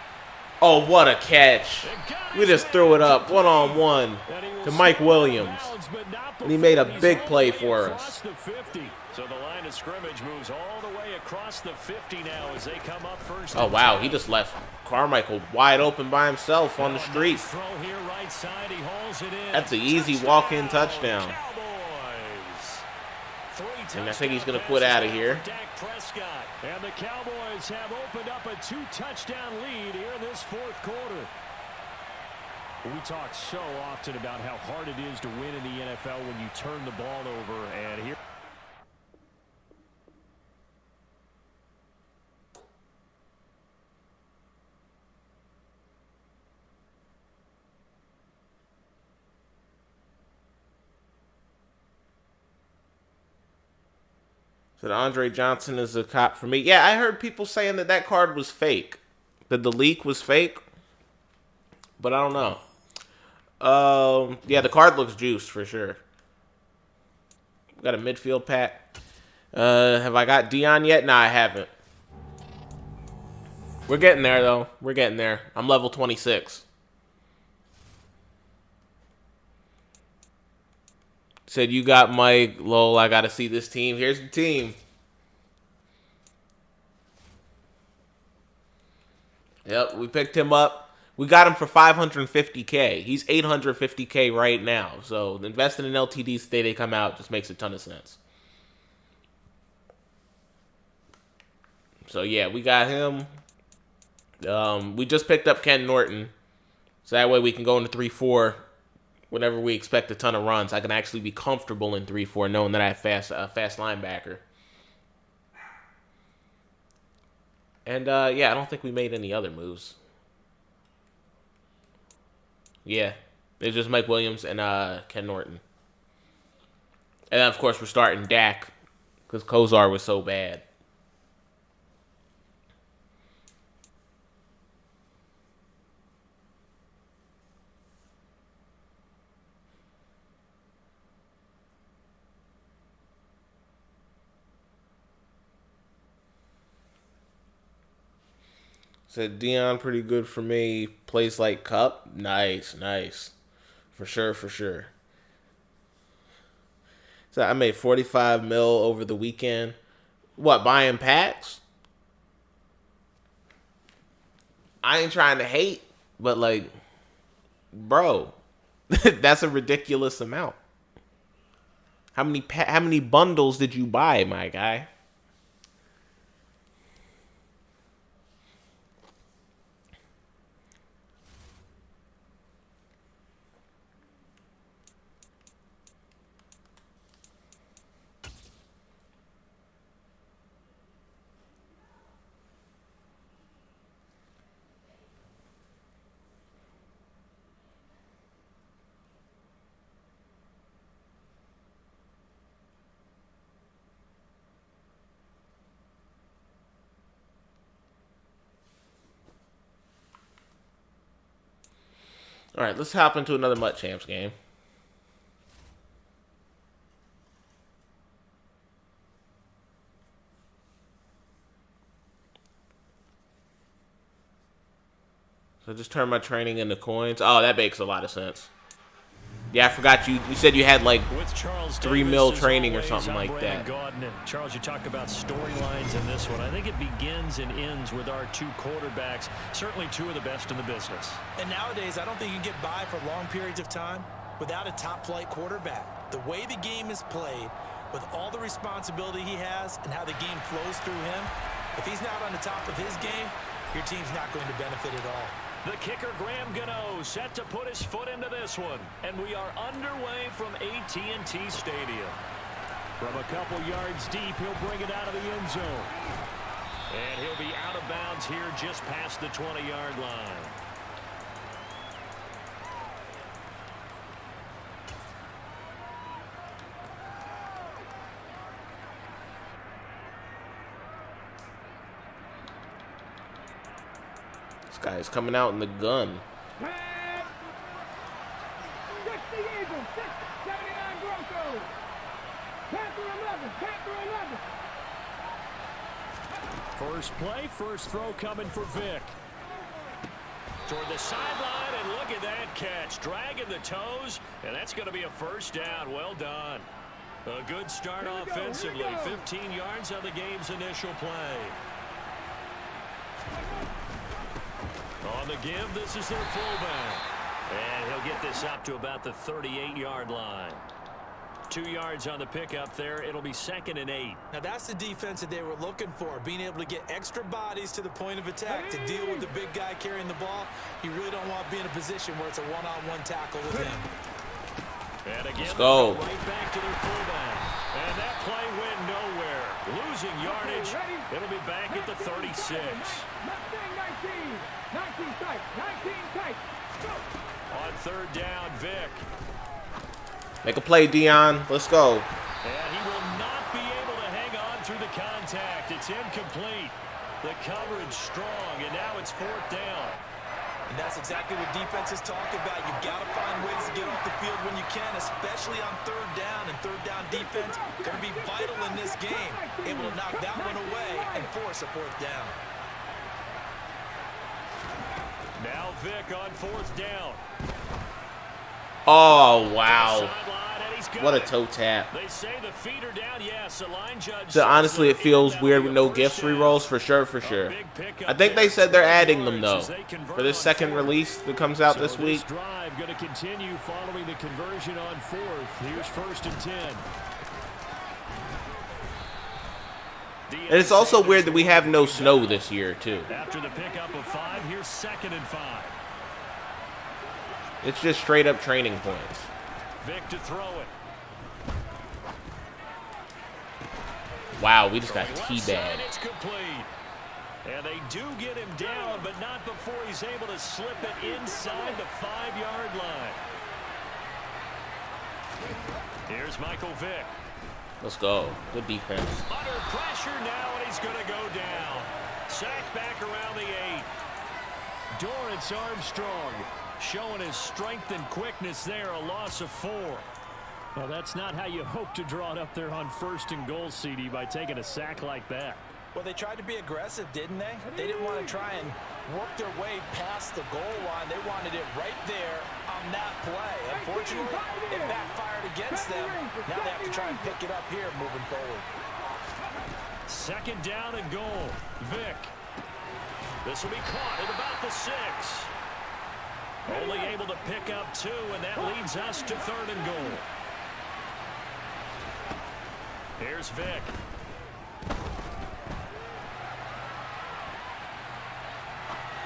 Oh, what a catch. We just threw it up one-on-one to Mike Williams. And he made a big play for us. So the line of scrimmage moves all the way across the 50 now as they come up first. Oh, wow. He just left Carmichael wide open by himself on the street. That's an easy walk-in touchdown. And I think he's going to quit out of here. And the Cowboys have opened up a 2-touchdown lead here in this fourth quarter. We talk so often about how hard it is to win in the NFL when you turn the ball over. And here. That Andre Johnson is a cop for me. Yeah, I heard people saying that card was fake. That the leak was fake. But I don't know. Yeah, the card looks juiced for sure. Got a midfield pack. Have I got Dion yet? Nah, I haven't. We're getting there, though. We're getting there. I'm level 26. Said, you got Mike. Lol, I got to see this team. Here's the team. Yep, we picked him up. We got him for $550K. He's $850K right now. So investing in LTDs the day they come out just makes a ton of sense. So, yeah, we got him. We just picked up Ken Norton. So that way we can go into 3-4. Whenever we expect a ton of runs, I can actually be comfortable in 3-4 knowing that I have a fast linebacker. And, yeah, I don't think we made any other moves. Yeah, it's just Mike Williams and Ken Norton. And then, of course, we're starting Dak because Kozar was so bad. Said Dion pretty good for me. Plays like Cup. Nice, nice. For sure, for sure. So I made 45 mil over the weekend. What, buying packs? I ain't trying to hate, but like, bro, that's a ridiculous amount. How many bundles did you buy, my guy? All right, let's hop into another MUT Champs game. So just turn my training into coins. Oh, that makes a lot of sense. Yeah, I forgot you said you had like 3 mil training or something like that. Charles, you talked about storylines in this one. I think it begins and ends with our two quarterbacks, certainly two of the best in the business. And nowadays, I don't think you can get by for long periods of time without a top-flight quarterback. The way the game is played, with all the responsibility he has and how the game flows through him, if he's not on the top of his game, your team's not going to benefit at all. The kicker, Graham Gano, set to put his foot into this one. And we are underway from AT&T Stadium. From a couple yards deep, he'll bring it out of the end zone. And he'll be out of bounds here just past the 20-yard line. Guy's coming out in the gun. First play, first throw coming for Vic. Toward the sideline, and look at that catch. Dragging the toes, and that's going to be a first down. Well done. A good start offensively. 15 yards on the game's initial play. On the give, this is their fullback. And he'll get this up to about the 38-yard line. 2 yards on the pickup there. It'll be 2nd and 8. Now that's the defense that they were looking for, being able to get extra bodies to the point of attack to deal with the big guy carrying the ball. You really don't want to be in a position where it's a one-on-one tackle with him. And again, let's go. Right back to their fullback. And that play went nowhere. Losing yardage. It'll be back at the 36. 19 tight. On 3rd down, Vic. Make a play, Dion. Let's go. And he will not be able to hang on through the contact. It's incomplete. The coverage strong, and now it's 4th down. And that's exactly what defenses talk about. You've got to find ways to get off the field when you can, especially on 3rd down. And 3rd down defense going to be vital in this game. Able to knock that one away and force a 4th down. Now Vic on 4th down. Oh, wow. What a toe tap. They say the feet are down. Yes, the line judge. So honestly, it feels weird with no gifts rerolls for sure. I think they said they're adding them though for this second release that comes out this week. This drive going to continue following the conversion on 4th. Here's 1st and 10. And it's also weird that we have no snow this year too. After the pickup of 5, here's 2nd and 5. It's just straight up training points. Vic to throw it. Wow, we just got teabagged. It's complete. And they do get him down, but not before he's able to slip it inside the 5-yard line. Here's Michael Vick. Let's go. Good defense. Under pressure now, and he's going to go down. Sacked back around the 8. Dorrance Armstrong showing his strength and quickness there, a loss of 4. Well, that's not how you hope to draw it up there on 1st and goal, CD, by taking a sack like that. Well, they tried to be aggressive, didn't they? They didn't want to try and work their way past the goal line. They wanted it right there on that play. Unfortunately, it backfired against them. Now they have to try and pick it up here moving forward. 2nd down and goal. Vic. This will be caught at about the 6. Only able to pick up 2, and that leads us to 3rd and goal. Here's Vick.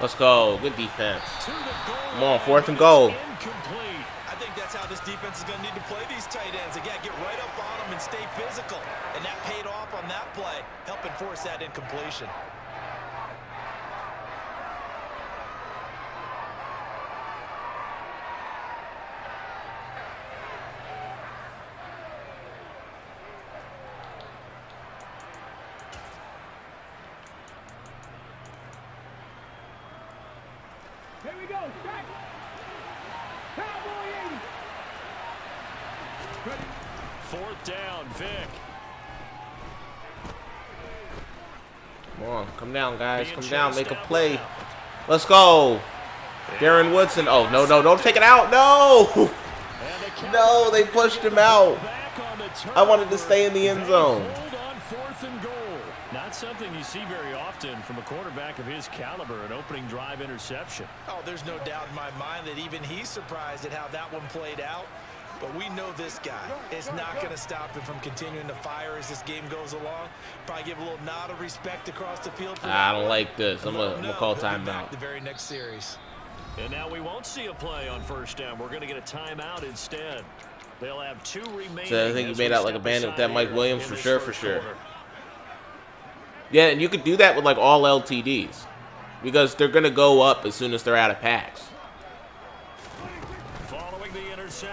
Let's go. Good defense. Come on, 4th and goal. Incomplete. I think that's how this defense is going to need to play these tight ends. They got to get right up on them and stay physical. And that paid off on that play, helping force that incompletion. Here we go. Strike. Cowboy 80. Ready. 4th down, Vick. Come on, come down, guys. Come down, make a play. Let's go. Darren Woodson. Oh, no, don't take it out. No. No, they pushed him out. I wanted to stay in the end zone. On 4th and goal. Not something you see very often from a quarterback of his caliber, an opening drive interception. Oh, there's no doubt in my mind that even he's surprised at how that one played out. But we know this guy is not going to stop him from continuing to fire as this game goes along. Probably give a little nod of respect across the field. I don't like this. I'm gonna call timeout. The very next series. And now we won't see a play on 1st down. We're going to get a timeout instead. They'll have 2 remaining. So I think you made out like a bandit with that Mike Williams for sure. Yeah, and you could do that with like all LTDs because they're gonna go up as soon as they're out of packs.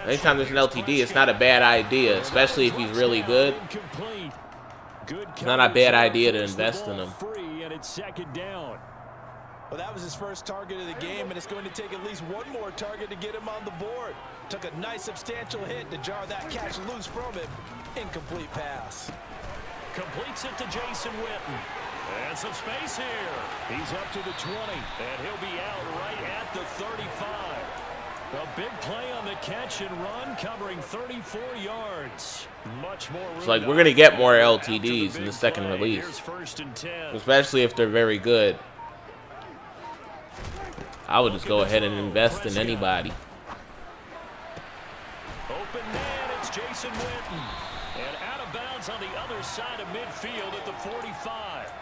Anytime there's an LTD, it's not a bad idea, especially if he's really good. It's not a bad idea to invest in him. Well, that was his first target of the game, and it's going to take at least one more target to get him on the board. Took a nice substantial hit to jar that catch loose from him. Incomplete pass. Completes it to Jason Witten. And some space here. He's up to the 20, and he'll be out right at the 35. A big play on the catch and run, covering 34 yards. Much more room. It's like we're going to get more LTDs in the second release, especially if they're very good. I would just go ahead and invest in anybody. Open man, it's Jason Witten. And out of bounds on the other side of midfield at the 45.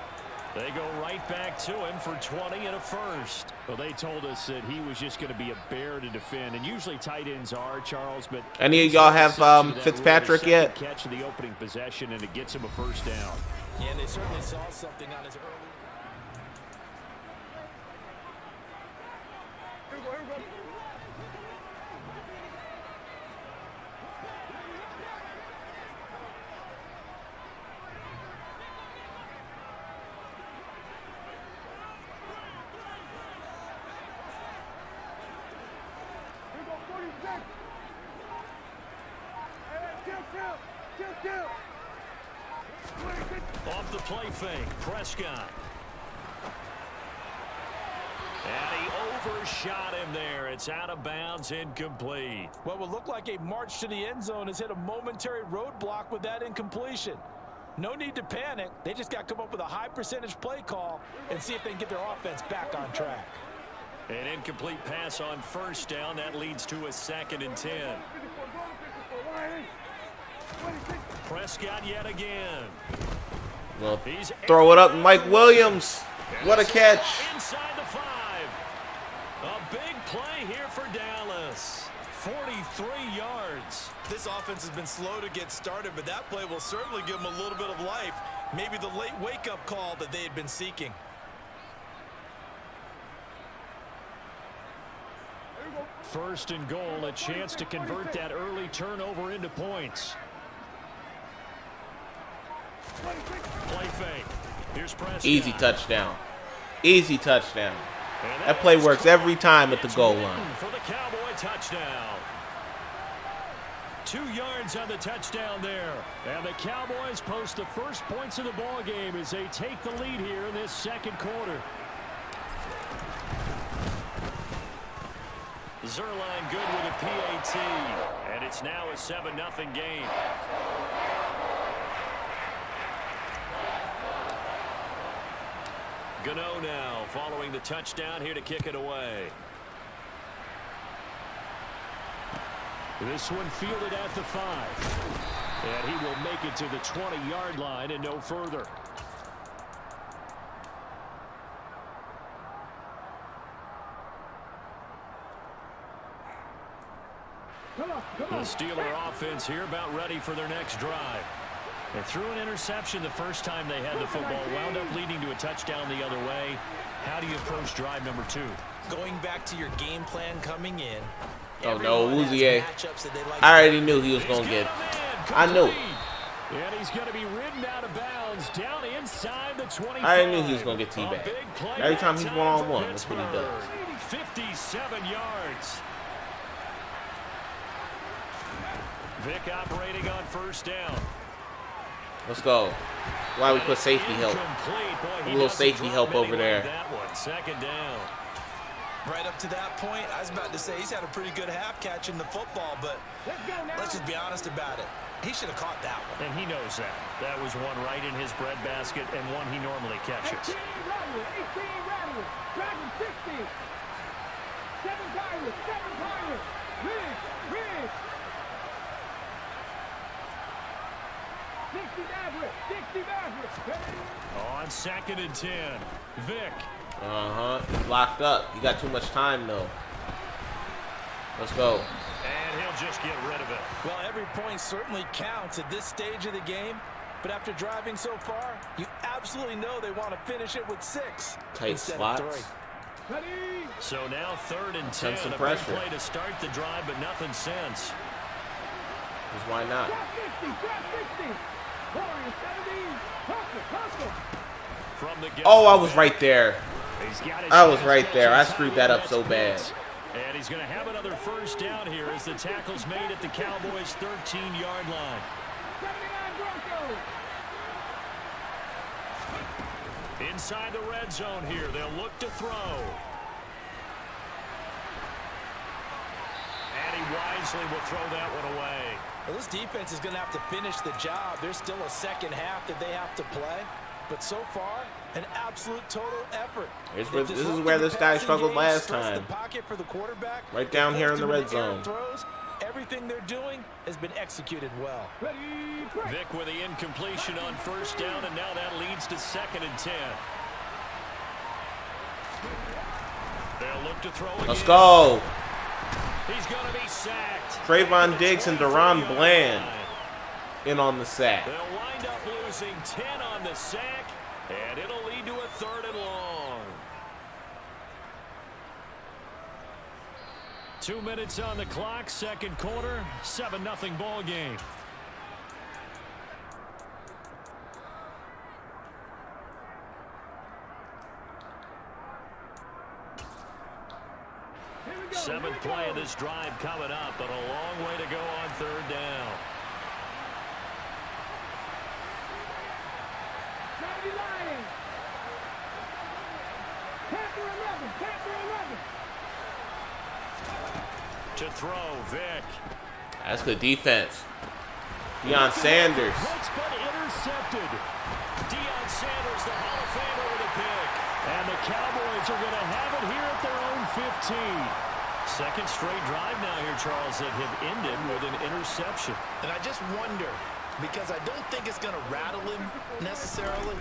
They go right back to him for 20 and a first. Well, they told us that he was just going to be a bear to defend, and usually tight ends are, Charles. But any of y'all have Fitzpatrick yet? Catch the opening possession, and it gets him a first down. Yeah, and they certainly saw something on his early. Off the play fake, Prescott. And he overshot him there. It's out of bounds, incomplete. What would look like a march to the end zone has hit a momentary roadblock with that incompletion. No need to panic. They just got to come up with a high percentage play call and see if they can get their offense back on track. An incomplete pass on first down. That leads to a 2nd and 10. Prescott yet again. Well, throw it up, Mike Williams. What a catch. Inside the 5. A big play here for Dallas. 43 yards. This offense has been slow to get started, but that play will certainly give them a little bit of life. Maybe the late wake-up call that they had been seeking. First and goal, a chance to convert that early turnover into points. Play fake. Here's Prescott. Easy touchdown. Easy touchdown. That play works every time at the goal line. For the Cowboy touchdown. 2 yards on the touchdown there. And the Cowboys post the first points of the ball game as they take the lead here in this second quarter. Zerline good with a PAT. And it's now a 7-0 game. Gano now following the touchdown here to kick it away. This one fielded at the 5. And he will make it to the 20-yard line and no further. The Steeler offense here about ready for their next drive. They threw an interception the first time they had the football, wound up leading to a touchdown the other way. How do you approach drive number 2? Going back to your game plan coming in. Oh no, Uzier. I already knew he was going to get it. I knew. And he's going to be ridden out of bounds down inside the 25. I already knew he was going to get teabagged. Every time he's one-on-one, that's what he does. 57 yards. Vic operating on first down. Let's go. Why we put safety help? A little safety help over there. That one, second down. Right up to that point, I was about to say he's had a pretty good half catching the football, but let's just be honest about it. He should have caught that one. And he knows that. That was one right in his breadbasket and one he normally catches. 18 Rattler, Dragon 60. 7 Pirates. Ridge. 60 Maverick. On 2nd and 10, Vic. He's locked up. You got too much time though. Let's go. And he'll just get rid of it. Well, every point certainly counts at this stage of the game. But after driving so far, you absolutely know they want to finish it with 6. Tight spots. So now 3rd and 10. Some a pressure. big play to start the drive, but nothing since. Because why not? From the Oh, I was right there. I was right there. I screwed that up so bad. And he's going to have another first down here as the tackle's made at the Cowboys' 13-yard line. Inside the red zone here, they'll look to throw. And he wisely will throw that one away. Well, this defense is going to have to finish the job. There's still a second half that they have to play. But so far, an absolute total effort. This is where this guy struggled last time. Right down here in the red zone. Everything they're doing has been executed well. Vic with the incompletion on first down, and now that leads to 2nd and 10. They'll look to throw again. Let's go. He's going to be sacked. Trayvon Diggs and Deron Bland in on the sack. They'll wind up losing 10 on the sack, and it'll lead to a 3rd and long. 2 minutes on the clock, second quarter, 7-0 ball game. Seventh play of this drive coming up, but a long way to go on 3rd down. To throw, Vic. That's good defense. Deion Sanders. But intercepted. Deion Sanders, the Hall of Famer, with a pick. And the Cowboys are going to have it here at their own 15. Second straight drive now here, Charles, that have ended with an interception. And I just wonder, because I don't think it's going to rattle him necessarily,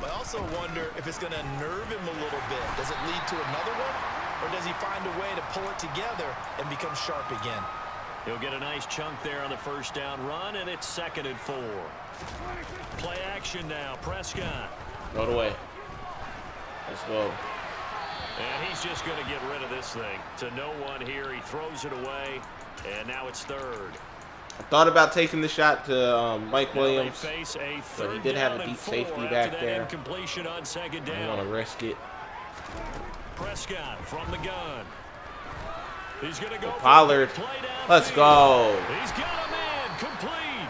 but I also wonder if it's going to nerve him a little bit. Does it lead to another one? Or does he find a way to pull it together and become sharp again? He'll get a nice chunk there on the first down run, and it's 2nd and 4. Play action now, Prescott. Throw it away. Let's go. And he's just going to get rid of this thing. To no one here, he throws it away, and now it's 3rd. I thought about taking the shot to Mike Williams, face a but he did have a deep safety back there. Incompletion on 2nd down. I don't want to risk it. Prescott from the gun. He's going to go Pollard. Let's go. He's got a man complete.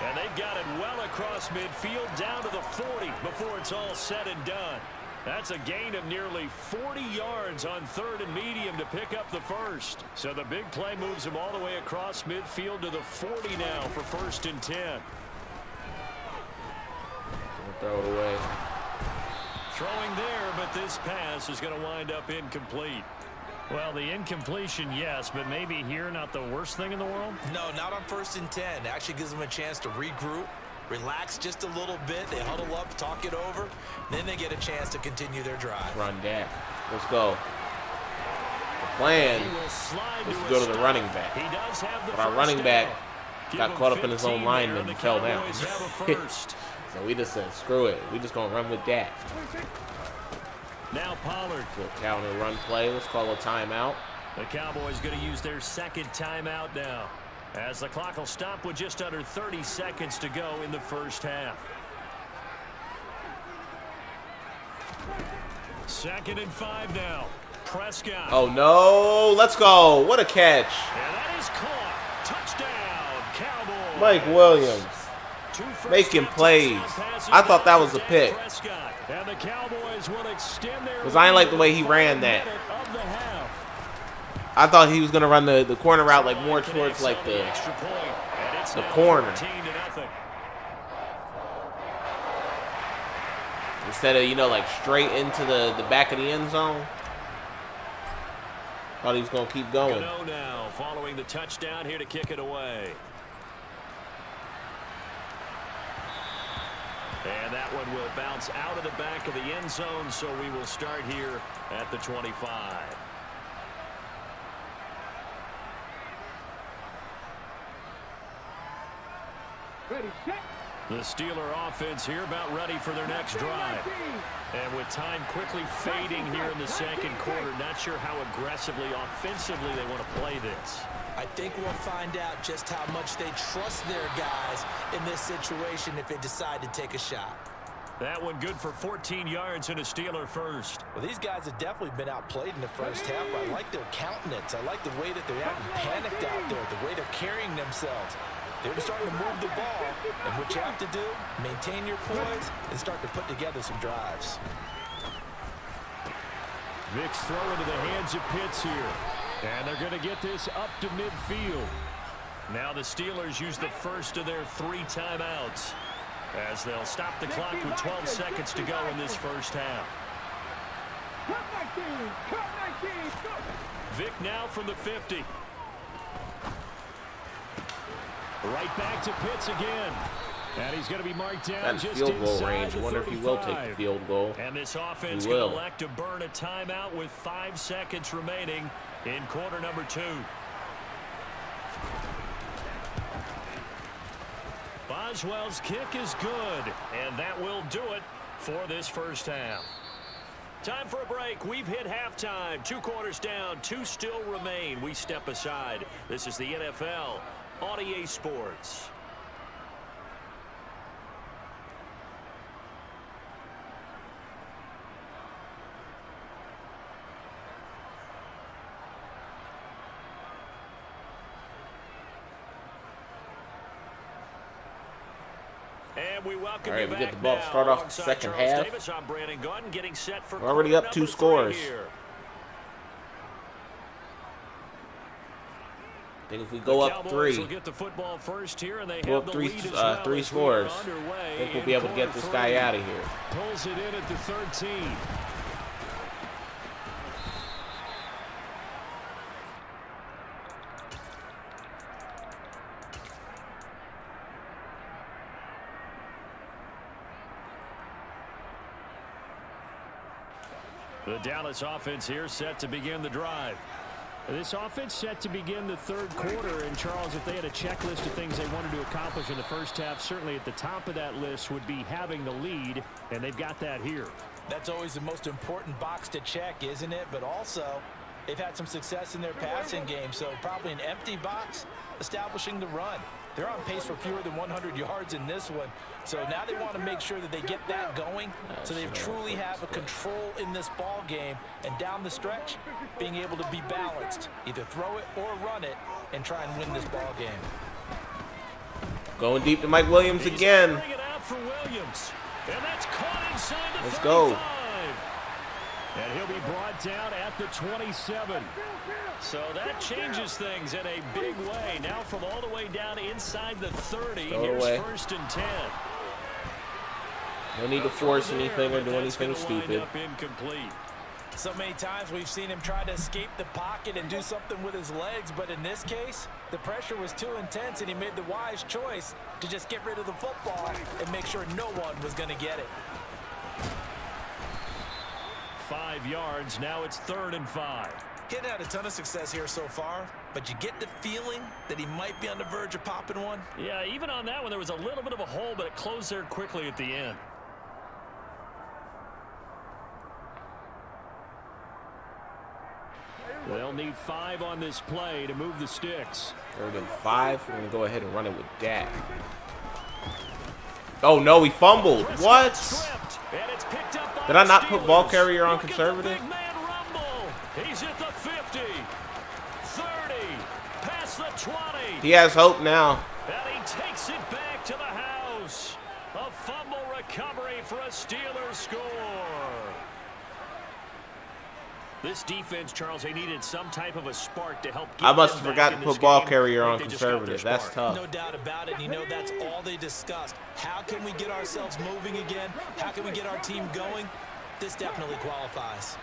And they've got it well across midfield down to the 40 before it's all said and done. That's a gain of nearly 40 yards on 3rd and medium to pick up the first. So the big play moves him all the way across midfield to the 40 now for 1st and 10. Throw it away. Throwing there, but this pass is going to wind up incomplete. Well, the incompletion, yes, but maybe here not the worst thing in the world? No, not on 1st and 10. It actually gives them a chance to regroup, relax just a little bit. They huddle up, talk it over. Then they get a chance to continue their drive. Run that. Let's go. The plan is to go to the running back. But our running back got caught up in his own line and fell down. So we just said, screw it. We just going to run with that. Now Pollard. We'll counter run play. Let's call a timeout. The Cowboys going to use their second timeout now, as the clock will stop with just under 30 seconds to go in the first half. 2nd and 5 now. Prescott. Oh, no. Let's go. What a catch. And that is caught. Touchdown, Cowboys. Mike Williams making plays. I thought that was a pick. And the Cowboys will extend their Because I ain't like the way he ran that. I thought he was going to run the corner route like more towards like the corner. Instead of, you know, like straight into the back of the end zone. Thought he was going to keep going. Now following the touchdown here to kick it away. And that one will bounce out of the back of the end zone, so we will start here at the 25. Ready, set. The Steeler offense here about ready for their next drive. And with time quickly fading here in the second quarter, not sure how aggressively, offensively they want to play this. I think we'll find out just how much they trust their guys in this situation if they decide to take a shot. That one good for 14 yards and a Steeler first. Well, these guys have definitely been outplayed in the first half. I like their countenance. I like the way that they're acting panicked out there, the way they're carrying themselves. They're starting to move the ball, and what you have to do, maintain your poise and start to put together some drives. Vick's throw into the hands of Pitts here. And they're going to get this up to midfield. Now the Steelers use the first of their 3 timeouts, as they'll stop the clock with 12 seconds to go in this first half. Vick now from the 50. Right back to Pitts again. And he's going to be marked down That's just field goal inside range. I the wonder if he will 35. take the field goal. And this offense He going will. to elect to burn a timeout with 5 seconds remaining in quarter number 2. Boswell's kick is good, and that will do it for this first half. Time for a break. We've hit halftime. 2 quarters down, 2 still remain. We step aside. This is the NFL on EA Sports. And we welcome All right, you we get back the ball to now. start off the Alongside second Charles half. Davis, I'm Brandon Gaudin, getting set for We're already up 2 quarter scores. number 3 here. I think if we go up Cowboys 3, will get the football first here, and they go have up the 3, lead as well 3 as we are scores, underway I think we'll in be able to get quarter this guy 3. out of here. Pulls it in at the 13. The Dallas offense here set to begin the drive. This offense set to begin the third quarter, and Charles, if they had a checklist of things they wanted to accomplish in the first half, certainly at the top of that list would be having the lead, and they've got that here. That's always the most important box to check, isn't it? But also, they've had some success in their passing game, so probably an empty box, establishing the run. They're on pace for fewer than 100 yards in this one, so now they want to make sure that they get that going so they truly have a control in this ball game, and down the stretch, being able to be balanced, either throw it or run it, and try and win this ball game. Going deep to Mike Williams again. Bring it out for Williams, and that's caught inside the Let's 35. go. And he'll be brought down at the 27. So that changes things in a big way. Now from all the way down inside the 30, here's away. 1st and 10. No need to force anything or do anything That's gonna stupid. wind up incomplete. So many times we've seen him try to escape the pocket and do something with his legs, but in this case, the pressure was too intense and he made the wise choice to just get rid of the football and make sure no one was going to get it. 5 yards, now it's 3rd and 5. He hadn't had a ton of success here so far, but you get the feeling that he might be on the verge of popping one. Yeah, even on that one, there was a little bit of a hole, but it closed there quickly at the end. They'll need 5 on this play to move the sticks. 3rd and 5. We're going to go ahead and run it with Dak. Oh, no, he fumbled. What? Did I not put ball carrier on conservative? He's at the 50, 30, past the 20. He has hope now. And he takes it back to the house. A fumble recovery for a Steelers score. This defense, Charles, they needed some type of a spark to help get I must them have back forgot to in put this ball game. carrier on They just got their conservative. That's spark. tough. No doubt about it. You know, that's all they discussed. How can we get ourselves moving again? How can we get our team going? This definitely qualifies.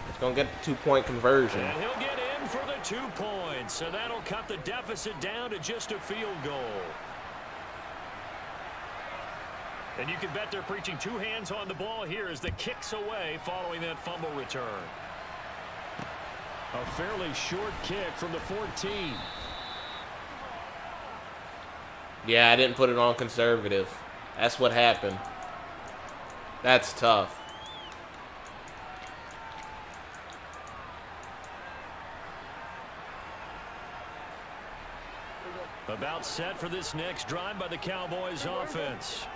It's going to get the 2-point conversion. And he'll get in for the 2 points. And that'll cut the deficit down to just a field goal. And you can bet they're preaching 2 hands on the ball here as the kick's away following that fumble return. A fairly short kick from the 14. Yeah, I didn't put it on conservative. That's what happened. That's tough. About set for this next drive by the Cowboys offense.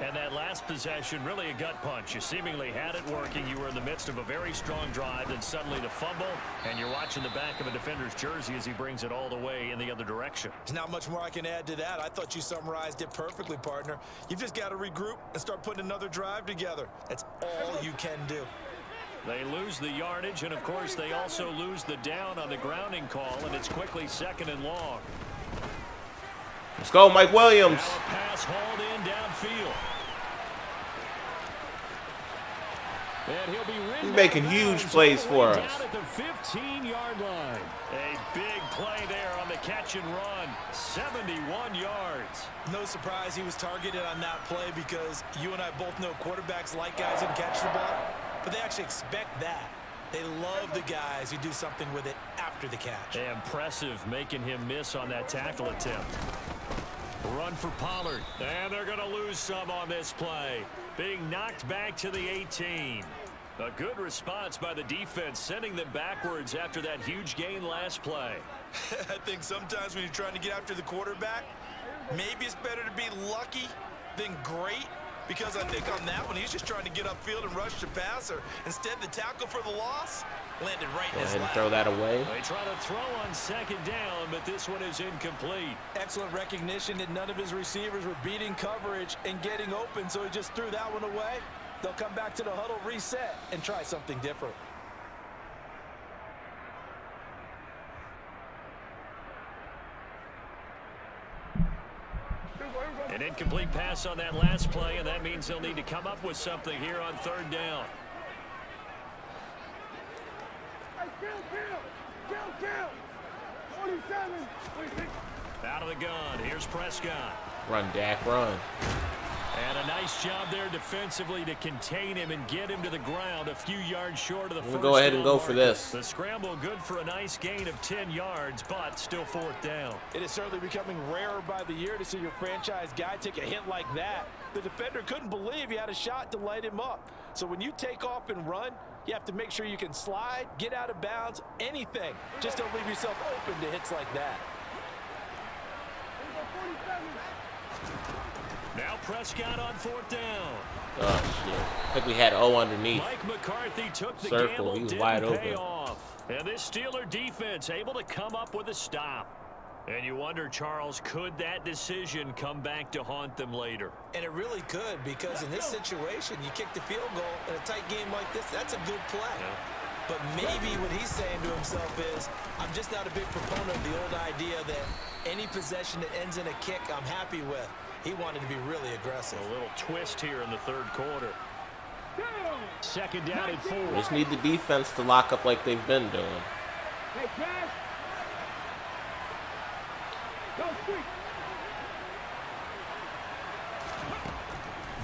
And that last possession, really a gut punch. You seemingly had it working. You were in the midst of a very strong drive, and suddenly the fumble, and you're watching the back of a defender's jersey as he brings it all the way in the other direction. There's not much more I can add to that. I thought you summarized it perfectly, partner. You've just got to regroup and start putting another drive together. That's all you can do. They lose the yardage, and, of course, they also lose the down on the grounding call, and it's quickly 2nd and long. Let's go, Mike Williams. Now a pass hauled in downfield. And he'll be He's making huge plays for us. Down at the 15-yard line. A big play there on the catch and run. 71 yards. No surprise he was targeted on that play because you and I both know quarterbacks like guys who catch the ball, but they actually expect that. They love the guys who do something with it after the catch. Impressive making him miss on that tackle attempt. Run for Pollard. And they're going to lose some on this play. Being knocked back to the 18. A good response by the defense, sending them backwards after that huge gain last play. I think sometimes when you're trying to get after the quarterback, maybe it's better to be lucky than great. Because I think on that one, he's just trying to get upfield and rush the passer. Instead, the tackle for the loss landed right in his Go ahead and lap. throw that away. They try to throw on 2nd down, but this one is incomplete. Excellent recognition that none of his receivers were beating coverage and getting open, so he just threw that one away. They'll come back to the huddle, reset, and try something different. An incomplete pass on that last play, and that means they'll need to come up with something here on 3rd down. Kill. 47. Out of the gun, here's Prescott. Run, Dak, run. And a nice job there defensively to contain him and get him to the ground a few yards short of the We'll first go ahead and down go for marker. this. The scramble good for a nice gain of 10 yards, but still 4th down. It is certainly becoming rarer by the year to see your franchise guy take a hit like that. The defender couldn't believe he had a shot to light him up. So when you take off and run, you have to make sure you can slide, get out of bounds, anything. Just don't leave yourself open to hits like that. Now Prescott on 4th down. Oh, shit. I think we had O underneath. Mike McCarthy took the Circle, gamble, he was didn't wide pay open. off. And this Steeler defense able to come up with a stop. And you wonder, Charles, could that decision come back to haunt them later? And it really could, because in this situation, you kick the field goal in a tight game like this, that's a good play. Yeah. But maybe what he's saying to himself is, I'm just not a big proponent of the old idea that any possession that ends in a kick I'm happy with. He wanted to be really aggressive. A little twist here in the third quarter. Second down and 4. We just need the defense to lock up like they've been doing. Hey, Cash. Go street.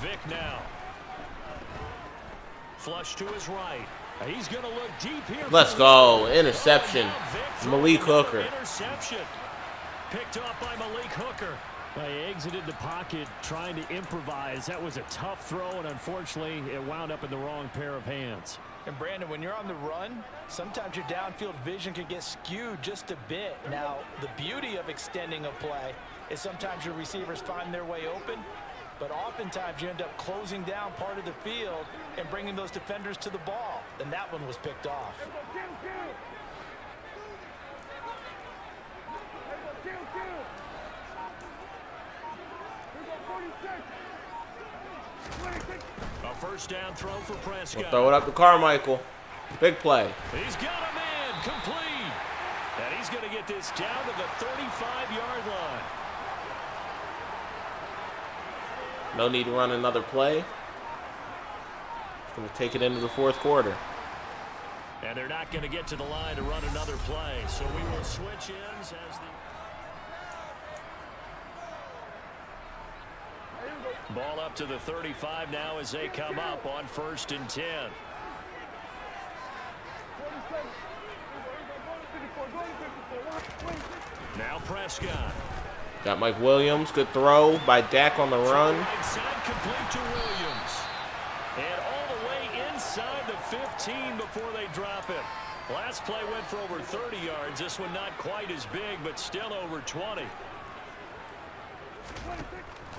Vic now. Flush to his right. He's going to look deep here. Let's go. Interception. Malik Hooker. Interception. Picked off by Malik Hooker. Well, he exited the pocket trying to improvise. That was a tough throw, and unfortunately, it wound up in the wrong pair of hands. And Brandon, when you're on the run, sometimes your downfield vision can get skewed just a bit. Now, the beauty of extending a play is sometimes your receivers find their way open, but oftentimes you end up closing down part of the field and bringing those defenders to the ball. And that one was picked off. A first down throw for Prescott. We'll throw it up to Carmichael. Big play. He's got a man complete. And he's going to get this down to the 35-yard line. No need to run another play. Going to take it into the fourth quarter. And they're not going to get to the line to run another play. So we will switch ends as the ball up to the 35 now as they come up on 1st and 10. Now Prescott. Got Mike Williams. Good throw by Dak on the run. Right side complete to Williams. And all the way inside the 15 before they drop it. Last play went for over 30 yards. This one not quite as big, but still over 20.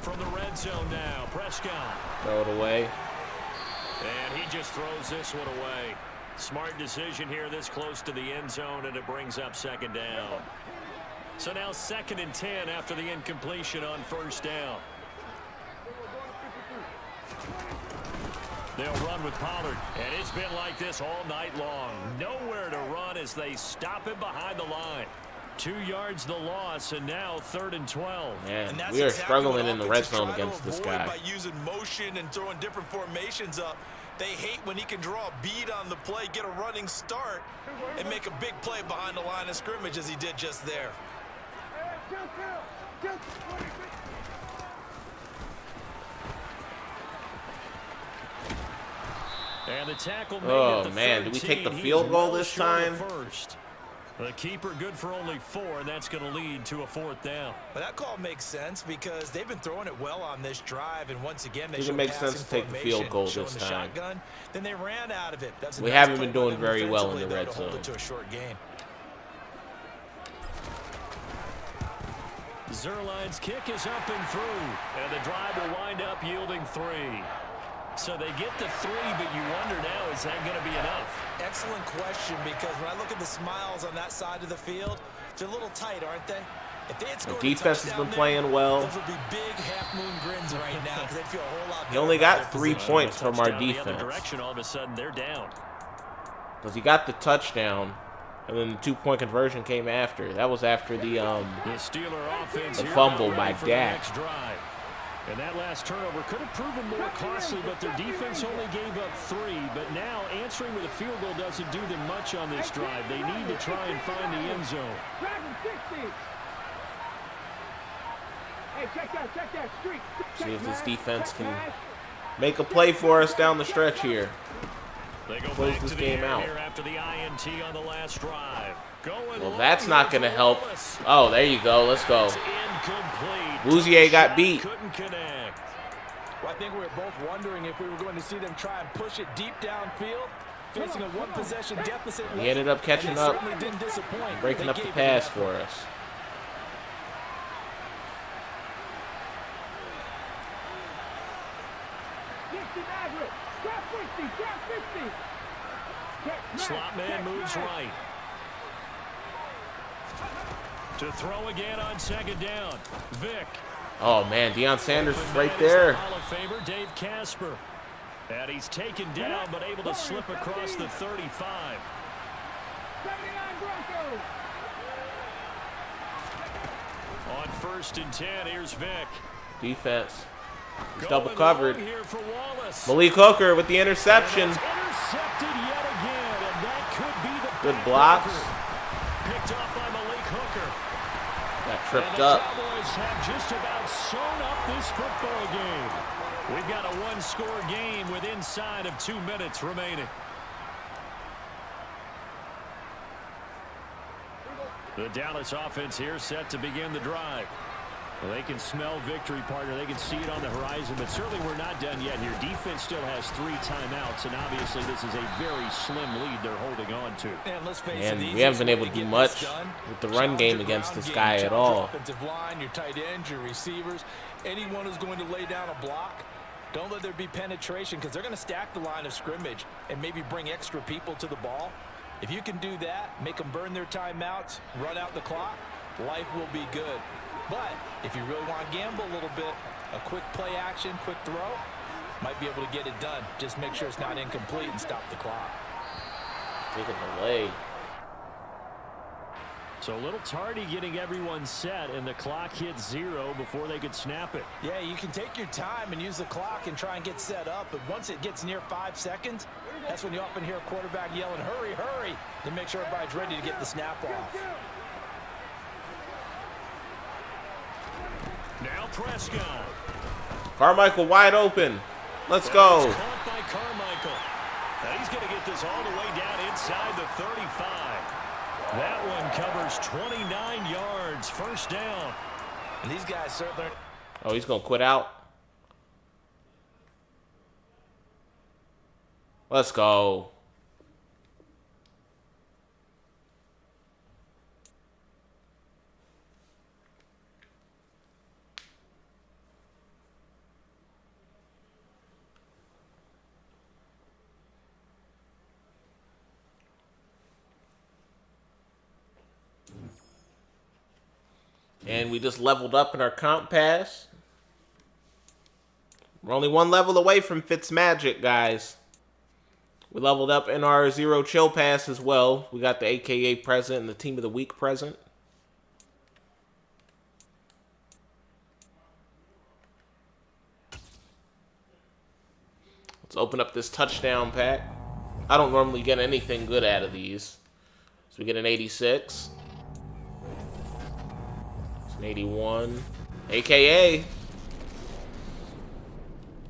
From the red zone now, Prescott. Throw it away. And he just throws this one away. Smart decision here this close to the end zone, and it brings up second down. So now 2nd and 10 after the incompletion on 1st down. They'll run with Pollard, and it's been like this all night long. Nowhere to run as they stop him behind the line. 2 yards the loss, and now 3rd and 12. Man, we are struggling in the red zone against this guy. By using motion and throwing different formations up, they hate when he can draw a bead on the play, get a running start, and make a big play behind the line of scrimmage as he did just there. And the tackle made Oh, at the man, 13. do we take the He's field goal well this short of time? First. The keeper good for only 4, and that's going to lead to a 4th down. But that call makes sense because they've been throwing it well on this drive, and once again, they It makes sense to take the field goal this time. Shotgun, then they ran out of it. That's a We nice haven't play been by doing them very well in the defensively, red though, to hold zone. it to a short gain. Zerline's kick is up and through, and the drive will wind up yielding 3. So they get the 3, but you wonder now, is that going to be enough? Excellent question, because when I look at the smiles on that side of the field, they're a little tight, aren't they? If they had The scored defense a has been touchdown playing there, well. those would be big half-moon grins right now because they'd feel a whole lot better. He only about got their 3 position. points from our Touchdown the other defense. direction, all of a sudden they're down. Because he got the touchdown, and then the 2-point conversion came after. That was after the Steeler offense the here fumble now by ready for the Dak. next drive. And that last turnover could have proven more costly, but their defense only gave up 3. But now answering with a field goal doesn't do them much on this drive. They need to try and find the end zone. Hey, check that street. See if this defense can make a play for us down the stretch here. They go Close back this to the game air out. here after the INT on the last drive. Well, that's not going to help. Oh, there you go. Let's go. Incomplete. Bouzier got beat. Couldn't connect. Well, I think we were both wondering if we were going to see them try and push it deep downfield, facing a one-possession deficit. He ended up catching up, Certainly didn't disappoint. breaking They up the gave it pass an for effort. us. Slot man moves right. To throw again on 2nd down. Vic. Oh, man, Deion Sanders is Open right man there. is the Hall of Famer Dave Casper. And he's taken down, but able to slip across the 35. 79 Broncos. On 1st and 10, here's Vic. Defense. He's double covered. Here for Wallace. Malik Hooker with the interception. Intercepted yet again, and that could be the Good blocks. Picked off by Malik Hooker. Got tripped and the up. Cowboys have just about sewn up this football game. We've got a one-score game with inside of 2 minutes remaining. The Dallas offense here set to begin the drive. Well, they can smell victory, partner. They can see it on the horizon, but certainly we're not done yet here. Defense still has 3 timeouts, and obviously this is a very slim lead they're holding on to. And let's face And it, we haven't been able to do much with the run game against this guy at all. Offensive line, your tight ends, your receivers, anyone who's going to lay down a block. Don't let there be penetration because they're going to stack the line of scrimmage and maybe bring extra people to the ball. If you can do that, make them burn their timeouts, run out the clock, life will be good. But if you really want to gamble a little bit, a quick play action, quick throw, might be able to get it done. Just make sure it's not incomplete and stop the clock. Taking the leg. So a little tardy getting everyone set, and the clock hit 0 before they could snap it. Yeah, you can take your time and use the clock and try and get set up, but once it gets near 5 seconds, that's when you often hear a quarterback yelling, hurry, hurry, to make sure everybody's ready to get the snap off. Now Prescott. Carmichael wide open. Let's go. Caught by Carmichael. Now he's going to get this all the way down inside the 35. That one covers 29 yards. First down. And these guys certainly... Oh, he's going to quit out. Let's go. And we just leveled up in our comp pass. We're only 1 level away from Fitzmagic, guys. We leveled up in our Zero Chill pass as well. We got the AKA present and the Team of the Week present. Let's open up this touchdown pack. I don't normally get anything good out of these. So we get an 86. 81, AKA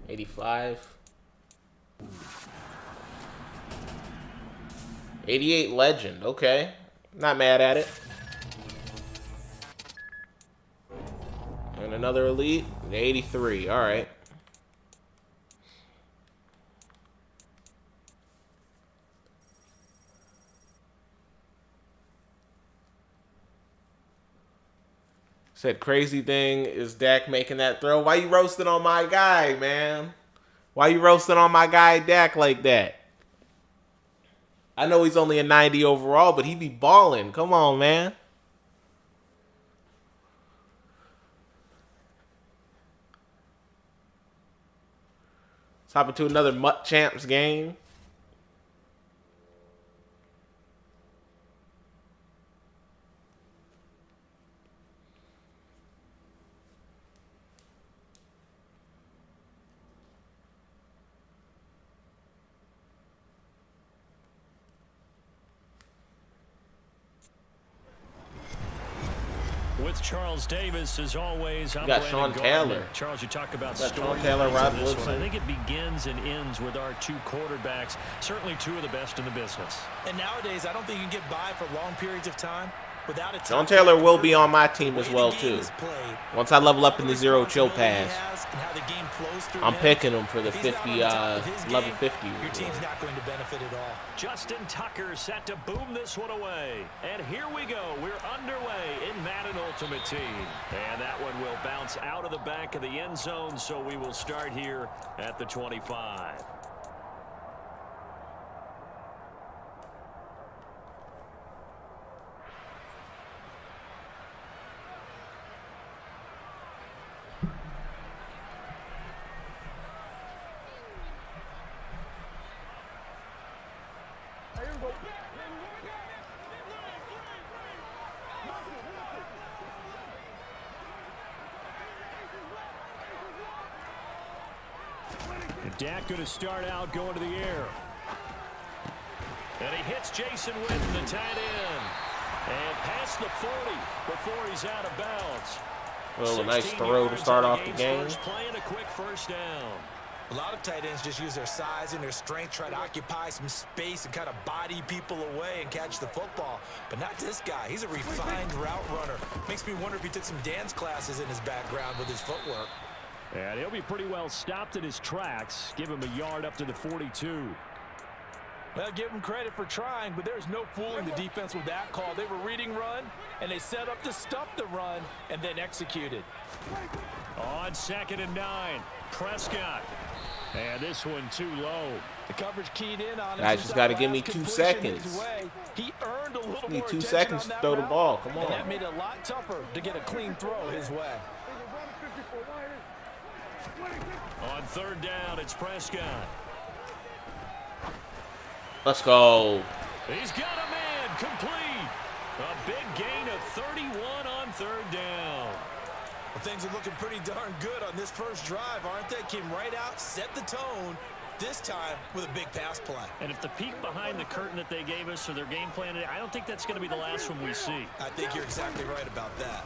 85, 88 legend. Okay, not mad at it. And another elite, 83. All right. Said crazy thing is Dak making that throw. Why you roasting on my guy, man? Why you roasting on my guy Dak like that? I know he's only a 90 overall, but he be balling. Come on, man. Let's hop into another MUT Champs game. With Charles Davis, as always, I'm got Brandon Sean Taylor. Gardner. Charles, you talk about Sean Taylor, Rod Woodson. I think it begins and ends with our 2 quarterbacks, certainly 2 of the best in the business. And nowadays, I don't think you can get by for long periods of time without a Sean Taylor will be on my team as well, too. Once I level up in the Zero Chill pass, I'm picking him for the 50, level 50. Your team's not going to benefit at all. Justin Tucker set to boom this one away. And here we go. We're underway in Madden Ultimate Team. And that one will bounce out of the back of the end zone, so we will start here at the 25. Dak going to start out going to the air. And he hits Jason Witten, the tight end. And past the 40 before he's out of bounds. Well, a nice throw to start off the game. Playing a quick first down. A lot of tight ends just use their size and their strength, try to occupy some space and kind of body people away and catch the football. But not this guy. He's a refined route runner. Makes me wonder if he took some dance classes in his background with his footwork. And he'll be pretty well stopped in his tracks. Give him a yard up to the 42. Well, give him credit for trying, but there's no fooling the defense with that call. They were reading run, and they set up to stuff the run and then executed. On 2nd and 9, Prescott. And this one too low. The coverage keyed in on him. Guys just got to give me 2 seconds. He earned a little Need more 2 attention seconds on to that throw the route, ball. Come and that on. made it a lot tougher to get a clean throw his way. On 3rd down, it's Prescott. Let's go. He's got a man complete. A big gain of 31 on 3rd down. Well, things are looking pretty darn good on this first drive, aren't they? Came right out, set the tone, this time with a big pass play. And if the peek behind the curtain that they gave us or their game plan, I don't think that's going to be the last one we see. I think you're exactly right about that.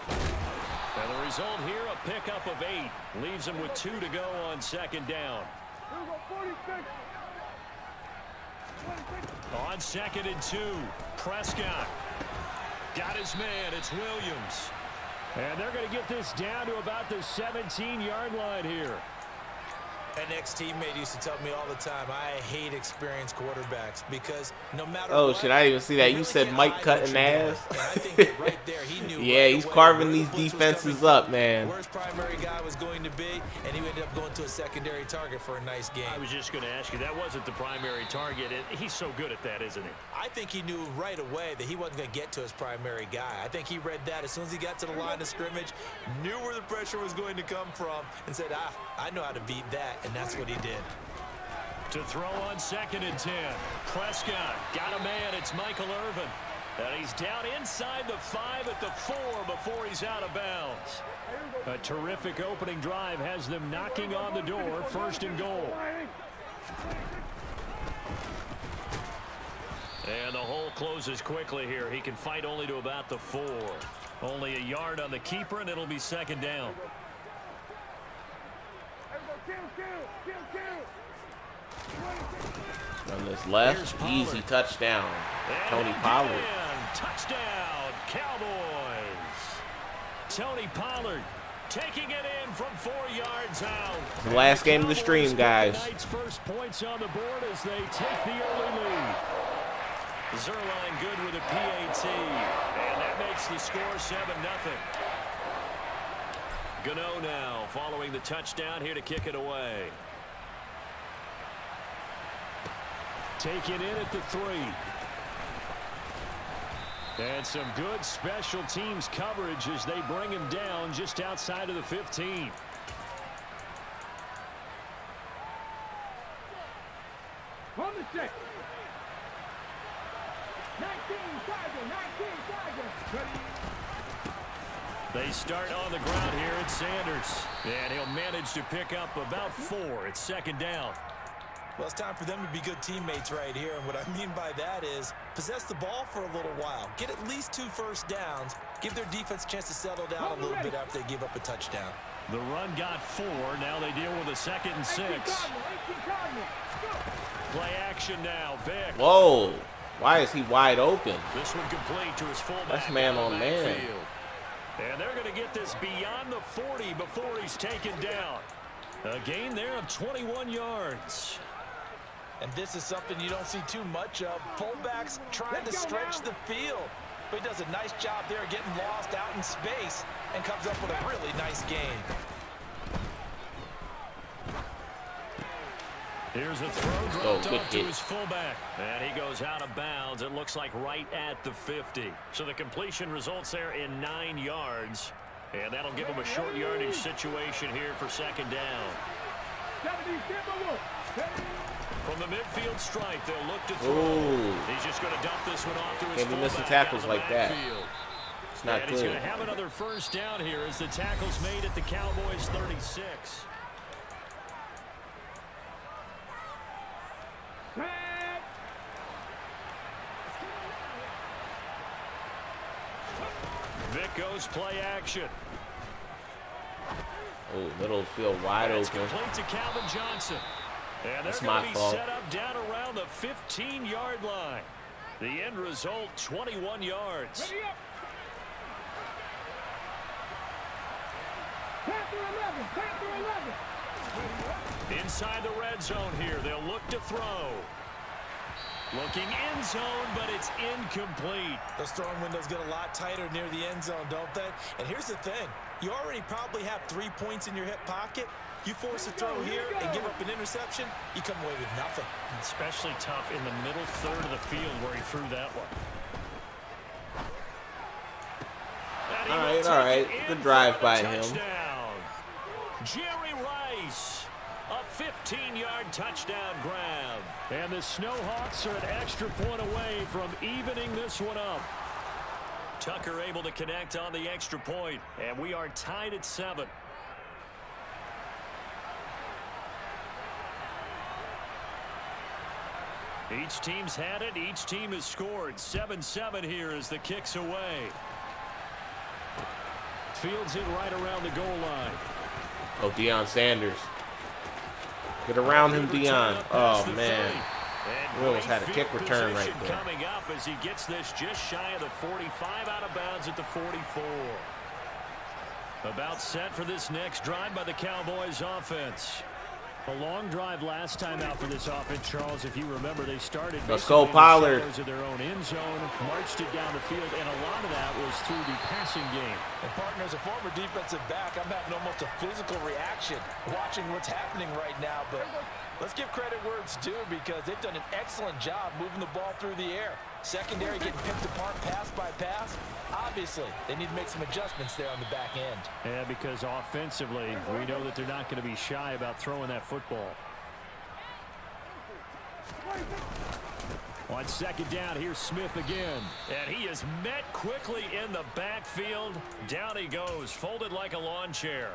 And the result here, a pickup of 8. Leaves him with 2 to go on 2nd down. On 2nd and 2, Prescott. Got his man, it's Williams. And they're going to get this down to about the 17-yard line here. An ex-teammate used to tell me all the time, I hate experienced quarterbacks because no matter what, shit, I didn't even see that. You said Mike cutting ass. I think right there, he knew yeah, he's carving these defenses up, man. Where his primary guy was going to be, and he ended up going to a secondary target for a nice game. I was just going to ask you, that wasn't the primary target. He's so good at that, isn't he? I think he knew right away that he wasn't going to get to his primary guy. I think he read that as soon as he got to the line of scrimmage, knew where the pressure was going to come from, and said, I know how to beat that. And that's what he did. To throw on 2nd and 10. Prescott got a man. It's Michael Irvin. And he's down inside the 5 at the 4 before he's out of bounds. A terrific opening drive has them knocking on the door. 1st and goal. And the hole closes quickly here. He can fight only to about the 4. Only a yard on the keeper, and it'll be 2nd down. On this left, easy touchdown. Tony Pollard. Touchdown, Cowboys. Tony Pollard taking it in from 4 yards out. It's the last game of the stream, guys. Tonight's first points on the board as they take the early lead. Zerline good with a PAT, and that makes the score 7-0. Gano now following the touchdown here to kick it away. Taken in at the 3. And some good special teams coverage as they bring him down just outside of the 15. On the 6. 19 Tiger. They start on the ground here at Sanders. And he'll manage to pick up about 4. It's 2nd down. Well, it's time for them to be good teammates right here. And what I mean by that is possess the ball for a little while. Get at least 2 first downs. Give their defense a chance to settle down a little bit after they give up a touchdown. The run got 4. Now they deal with a 2nd and 6. Play action now. Vick. Whoa. Why is he wide open? This one complete to his fullback. That's man on man. And they're going to get this beyond the 40 before he's taken down. A gain there of 21 yards. And this is something you don't see too much of. Fullbacks trying to stretch the field. But he does a nice job there getting lost out in space and comes up with a really nice gain. Here's a throw dropped off to his fullback. And he goes out of bounds. It looks like right at the 50. So the completion results there in 9 yards. And that'll give him a short yardage situation here for 2nd down. From the midfield stripe, they'll look to throw. Ooh. He's just going to dump this one off to his Can't be missing fullback tackles out of like the that. backfield. It's not and good. He's going to have another first down here as the tackle's made at the Cowboys 36. goes play action. Oh, middle field wide It's open. complete to Calvin Johnson. And That's they're going my to be fault. set up down around the 15-yard line. The end result, 21 yards. Ready up. Pass to 11. Pass to 11. Inside the red zone here, they'll look to throw. Looking end zone, but it's incomplete. Those throwing windows get a lot tighter near the end zone, don't they? And here's the thing. You already probably have 3 points in your hip pocket. You force a throw here and give up an interception, you come away with nothing. Especially tough in the middle third of the field where he threw that one. All right. Good drive by him. Jerry Rice, a 15-yard touchdown grab. And the Snowhawks are an extra point away from evening this one up. Tucker able to connect on the extra point, and we are tied at 7. Each team's had it. Each team has scored. 7-7 here as the kick's away. Fields in right around the goal line. Oh, Deion Sanders. Get around him, Deion. Oh, man. We almost had a kick return right there. Coming up as he gets this just shy of the 45, out of bounds at the 44. About set for this next drive by the Cowboys offense. A long drive last time out for this offense, Charles. If you remember, they started Let's go, Pollard. of their own end zone, marched it down the field, and a lot of that was through the passing game. And partner, as a former defensive back, I'm having almost a physical reaction watching what's happening right now. But let's give credit where it's due because they've done an excellent job moving the ball through the air. Secondary getting picked apart pass by pass. Obviously, they need to make some adjustments there on the back end. Yeah, because offensively, we know that they're not going to be shy about throwing that football. On second down, here's Smith again. And he is met quickly in the backfield. Down he goes, folded like a lawn chair.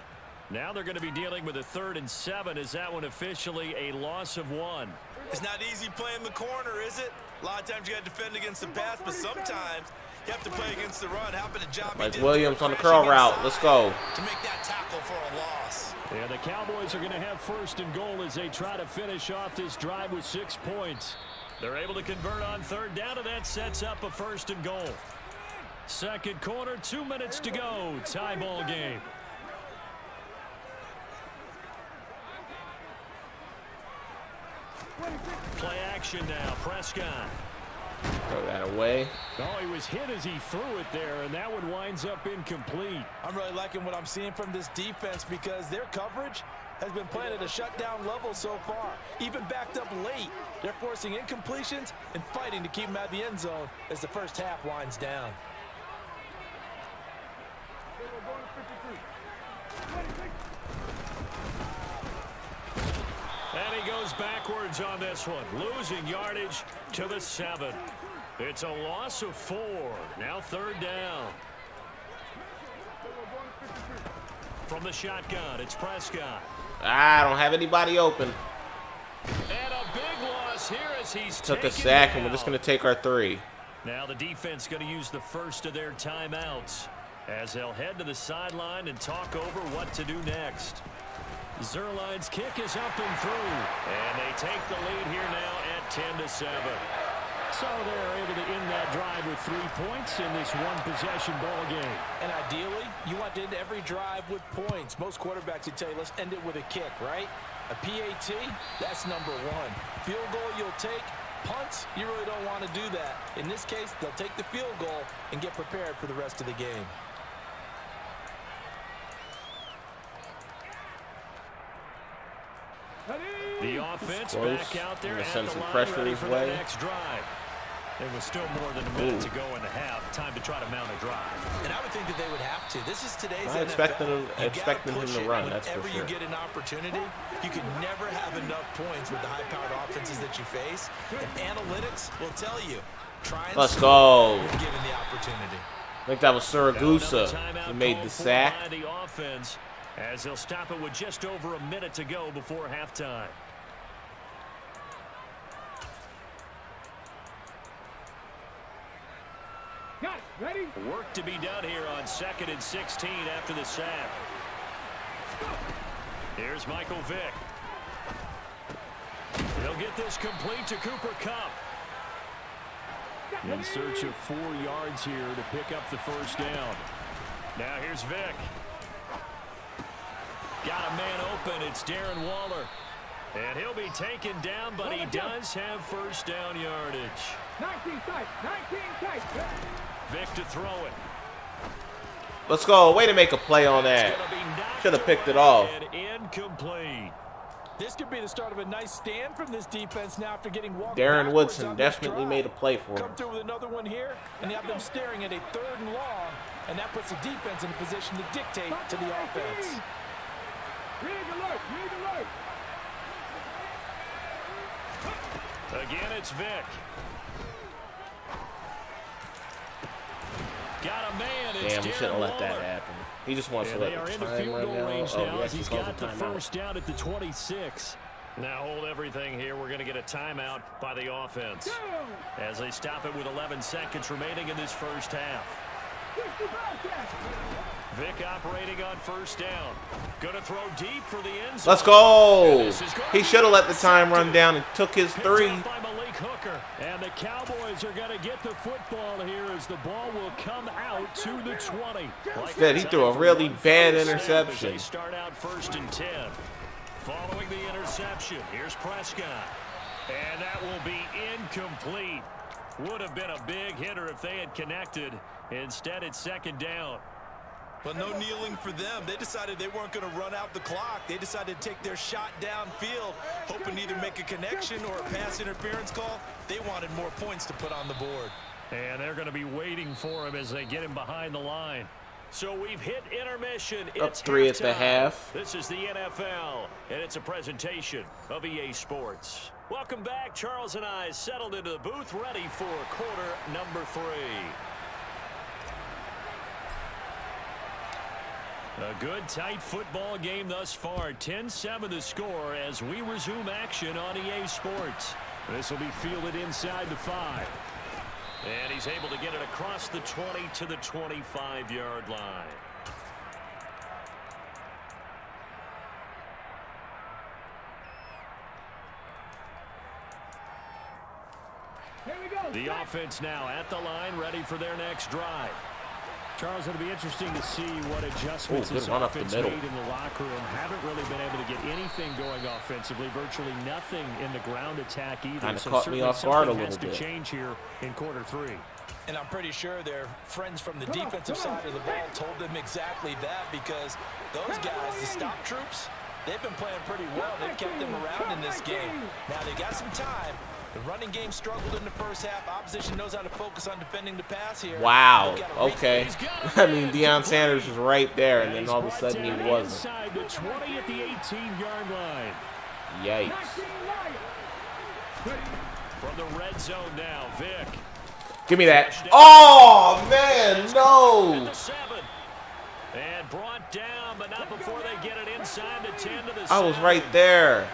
Now they're going to be dealing with a 3rd and 7. Is that one officially a loss of 1? It's not easy playing the corner, is it? A lot of times you got to defend against the pass, but sometimes you have to play against the run. How about a job Mike Williams on the curl route. Let's go. To make that tackle for a loss. Yeah, the Cowboys are going to have 1st and goal as they try to finish off this drive with 6 points. They're able to convert on 3rd down, and that sets up a 1st and goal. Second quarter, 2 minutes to go. Tie ball game. Play action now. Prescott. Throw that away. Oh, he was hit as he threw it there, and that one winds up incomplete. I'm really liking what I'm seeing from this defense because their coverage has been playing at a shutdown level so far. Even backed up late, they're forcing incompletions and fighting to keep them out of the end zone as the first half winds down. And he goes backwards on this one, losing yardage to the 7. It's a loss of 4. Now 3rd down. From the shotgun, it's Prescott. I don't have anybody open. And a big loss here as he's Took a taken sack, and we're down. just going to take our 3. Now the defense going to use the first of their timeouts as they'll head to the sideline and talk over what to do next. Zerline's kick is up and through, and they take the lead here now at 10-7. So they're able to end that drive with 3 points in this one-possession ball game. And ideally, you want to end every drive with points. Most quarterbacks would tell you, let's end it with a kick, right? A PAT, that's number 1. Field goal you'll take. Punts, you really don't want to do that. In this case, they'll take the field goal and get prepared for the rest of the game. The offense Close. back out there Gonna at send the some line, pressure ready his for way. the next drive. There was still more than a minute to go in the half. Time to try to mount a drive. And I would think that they would have to. This is today's I'm NFL. expecting him to run, that's for Whenever sure. you get an opportunity, you can never have enough points with the high-powered offenses that you face. And analytics will tell you, try and Let's score go. when given the opportunity. I think that was Now another Saragusa timeout who made called the for sack. by the offense as they'll stop it with just over a minute to go before halftime. Got it. Ready? Work work to be done here on 2nd and 16 after the sack. Here's Michael Vick. He'll get this complete to Cooper Kupp. In search of 4 yards here to pick up the first down. Now here's Vick. Got a man open. It's Darren Waller. And he'll be taken down, but he does have first down yardage. 19 tight. 19 tight. Vick to throw it. Let's go. Way to make a play on that. Should have picked it off. Incomplete. This could be the start of a nice stand from this defense now after getting walked Darren backwards Woodson on this definitely drive. made a play for him. Come through with another one here, and you have them staring at a 3rd and long, and that puts the defense in a position to dictate to the offense. Rig alert. Rig alert. Again, it's Vick. Got a man. It's Damn, we shouldn't Darren let that Waller. happen. He just wants to And let they are the into time field run goal down. range Oh, now he as he's actually got calls the a timeout. first down at the 26. Now hold everything here. We're going to get a timeout by the offense as they stop it with 11 seconds remaining in this first half. 65 catch. Vick operating on first down. Going to throw deep for the end zone. Let's go. He should have let the time run down and took his Picked 3. up by Malik Hooker. And the Cowboys are going to get the football here as the ball will come out to the 20. Instead, he threw a really bad As interception. they start out 1st and 10. Following the interception, here's Prescott. And that will be incomplete. Would have been a big hitter if they had connected. Instead, it's 2nd down. But no kneeling for them. They decided they weren't going to run out the clock. They decided to take their shot downfield, hoping to either make a connection or a pass interference call. They wanted more points to put on the board. And they're going to be waiting for him as they get him behind the line. So we've hit intermission. Up It's 3 at the halftime. half. This is the NFL, and it's a presentation of EA Sports. Welcome back. Charles and I settled into the booth, ready for quarter number 3. A good, tight football game thus far. 10-7 the score as we resume action on EA Sports. This will be fielded inside the 5. And he's able to get it across the 20 to the 25-yard line. Here we go. The offense now at the line, ready for their next drive. Charles, it'll be interesting to see what adjustments this run up the offense middle. made in the locker room. Haven't really been able to get anything going offensively. Virtually nothing in the ground attack either. Kinda So caught me certainly off guard a something has little to bit. change here in quarter 3. And I'm pretty sure their friends from the defensive side of the ball told them exactly that, because those guys, the stop troops, they've been playing pretty well. They've kept them around in this game. Now they got some time. The running game struggled in the first half. Opposition knows how to focus on defending the pass here. Wow. Okay. I mean, Deion Sanders was right there, and then all of a sudden he wasn't. Inside the 20 at the 18-yard line. Yikes. From the red zone now, Vick. Give me that. Oh, man, At no. the 7. And brought down, but not before they get it inside the 10 to the 7. I was right there.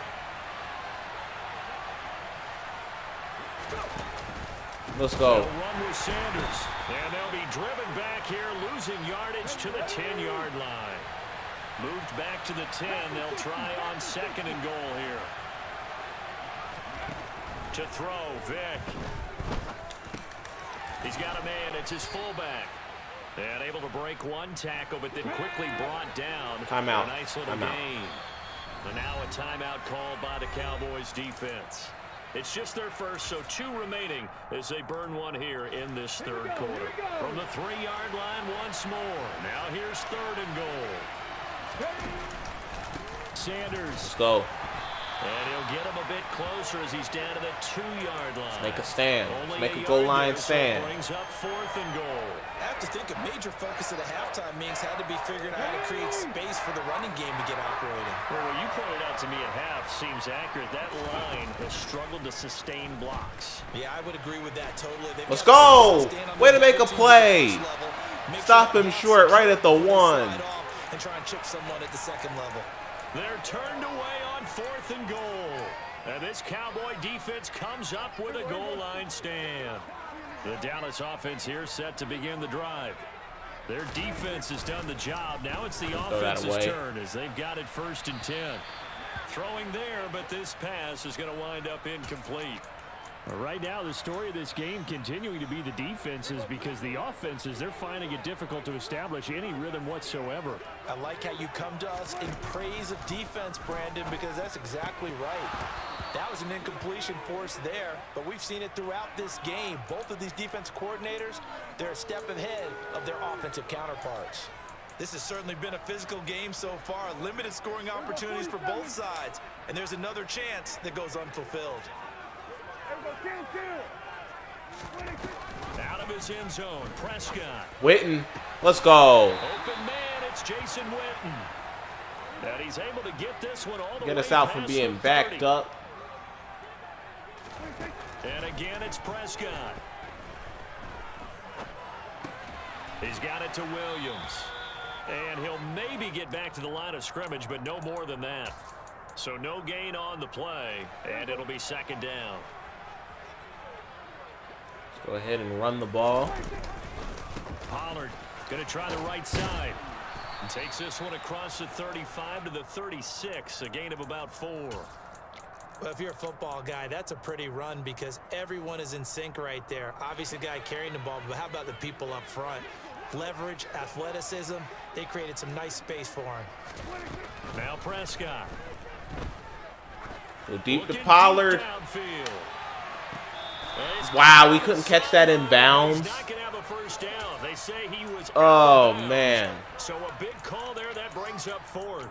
Let's go. They'll run with Sanders. And they'll be driven back here, losing yardage to the 10-yard line. Moved back to the 10. They'll try on 2nd and goal here. To throw, Vick. He's got a man. It's his fullback. And able to break one tackle, but then quickly brought down. Timeout. A nice little Timeout. gain. And now a timeout called by the Cowboys defense. It's just their first, so 2 remaining as they burn one here in this 3rd quarter. From the 3-yard line once more. Now here's 3rd and goal. Sanders. Let's go. And he'll get him a bit closer as he's down to the 2-yard line. Make a stand. Only Make a a goal yard line there, so stand. it brings up 4th and goal. I have to think a major focus of the halftime meetings had to be figuring out how to create space for the running game to get operating. Well, what you pointed out to me at half seems accurate. That line has struggled to sustain blocks. Yeah, I would agree with that totally. They've Let's got go. to stand on Way the to make a double teams at play. the first level, make Stop sure him the short outside right at the slide 1. off and try and chip someone at the 2nd level. They're turned away on 4th and goal. And this Cowboy defense comes up with a goal line stand. The Dallas offense here set to begin the drive. Their defense has done the job. Now it's the Throw that offense's away. turn as they've got it 1st and 10. Throwing there, but this pass is going to wind up incomplete. Right now, the story of this game continuing to be the defenses, because the offenses, they're finding it difficult to establish any rhythm whatsoever. I like how you come to us in praise of defense, Brandon, because that's exactly right. That was an incompletion forced there, but we've seen it throughout this game. Both of these defense coordinators, they're a step ahead of their offensive counterparts. This has certainly been a physical game so far. Limited scoring opportunities for both sides, and there's another chance that goes unfulfilled. Out of his end zone, Prescott. Witten, let's go. Open man, it's Jason Witten. And he's able to get this one all the way Get us out from past being the backed 30. up. And again, it's Prescott. He's got it to Williams. And he'll maybe get back to the line of scrimmage, but no more than that. So no gain on the play, and it'll be 2nd down. Let's go ahead and run the ball. Pollard going to try the right side. And takes this one across the 35 to the 36, a gain of about 4. Well, if you're a football guy, that's a pretty run because everyone is in sync right there. Obviously, the guy carrying the ball, but how about the people up front? Leverage, athleticism, they created some nice space for him. Now Prescott. Go deep to Looking Pollard. deep downfield. Wow, we couldn't catch that in He's bounds. not going to have a first down. They say he was Oh, out of bounds. man. So a big call there that brings up 4th.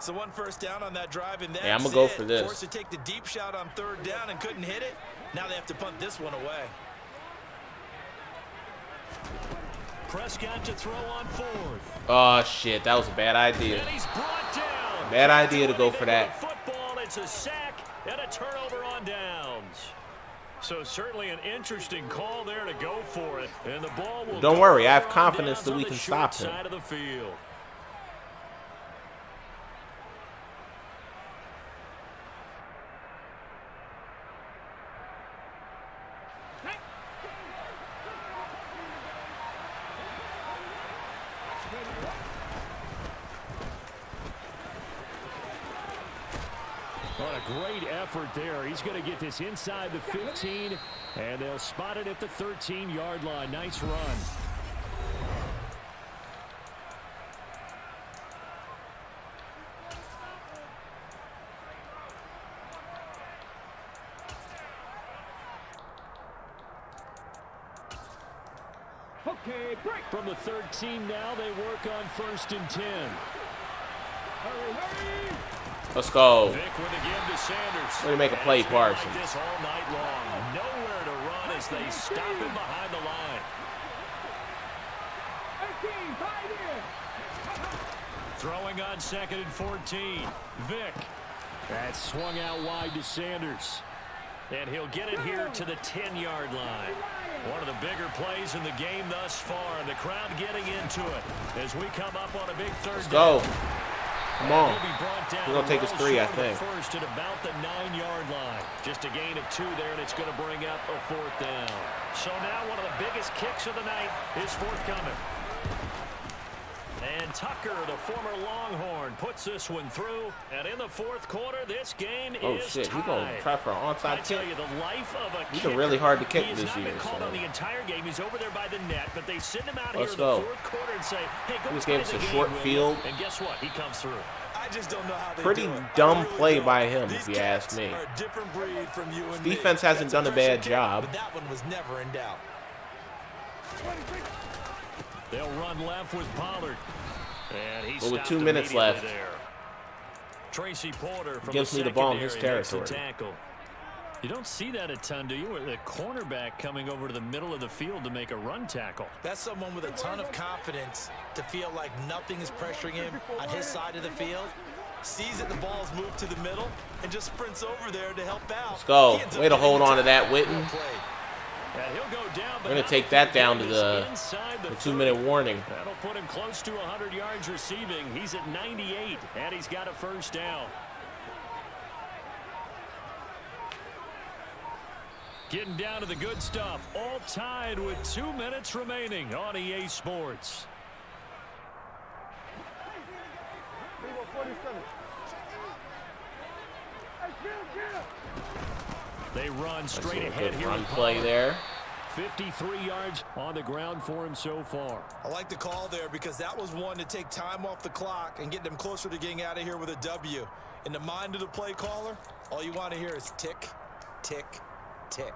So 1 first down on that drive, and that's Yeah, I'm gonna go it. for this. Forced to take the deep shot on 3rd down and couldn't hit it. Now they have to punt this one away. Prescott to throw on 4th. Oh, shit. That was a bad idea. And he's brought down. Bad idea to go for that. Football, it's a sack and a turnover on downs. So certainly an interesting call there to go for it. And the ball will Don't go worry, I have on confidence downs that on we the can short stop him. side of the field. What a great effort there. He's going to get this inside the 15, and they'll spot it at the 13-yard line. Nice run. Okay, break. From the 13 now, they work on 1st and 10. Hurry, hurry. Let's go. Vic with a give to Sanders. Way to make a play, And it's been like Parsons. this all night long. Nowhere to run as they stop him behind the line. 18, tight end. Throwing on 2nd and 14. Vic. That swung out wide to Sanders. And he'll get it here to the 10-yard line. One of the bigger plays in the game thus far. And the crowd getting into it as we come up on a big 3rd Let's down. go. Come on. He'll be brought down We're going to take us well 3, I short of the think. First at about the 9-yard line. Just a gain of 2 there, and it's going to bring up a 4th down. So now one of the biggest kicks of the night is forthcoming. And Tucker, the former Longhorn, puts this one through. And in the 4th quarter, this game Oh, is shit. tied. He's going to try for an I onside tell kick. you, the life of a He's kicker. been really hard to kick He has this not year, been called so- on the entire game. He's over there by the net, but they send him out Let's here in the go. 4th quarter and say, hey, go He just play gave us the a game, short will you? field. And guess what? He comes through. I just don't know how they Pretty do it. dumb I really play don't. by him, These if you cats ask me. are a different breed from you and Defense me. hasn't That's done a pressure bad kick, job. But that one was never in doubt. They'll run left with Pollard. And he But with stopped 2 minutes immediately left. there. Tracy Porter from Gives the me the ball in his secondary makes the territory. tackle. You don't see that a ton, do you? Where the cornerback coming over to the middle of the field to make a run tackle. That's someone with a ton of confidence to feel like nothing is pressuring him on his side of the field. Sees that the ball's moved to the middle and just sprints over there to help out. Let's go. He ends up Way to getting hold the on to that, tackle. Witten. Well played. And he'll go down, but We're going now to take the that down to game the is inside the 2-minute 30. warning. That'll put him close to 100 yards receiving. He's at 98, and he's got a first down. Getting down to the good stuff. All tied with 2 minutes remaining on EA Sports. They run Let's see straight a ahead good here. run play there. 53 yards on the ground for him so far. I like the call there because that was one to take time off the clock and get them closer to getting out of here with a W. In the mind of the play caller, all you want to hear is tick, tick, tick.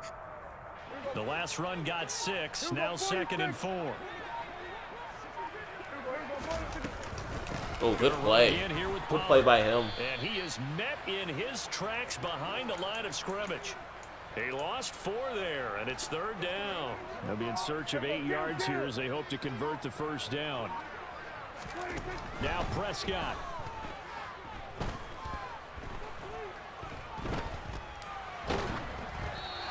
The last run got 6. Now 2nd and 4. Oh, good play. Good play by him. And he is met in his tracks behind the line of scrimmage. He lost 4 there, and it's 3rd down. They'll be in search of 8 yards here as they hope to convert the first down. Now Prescott.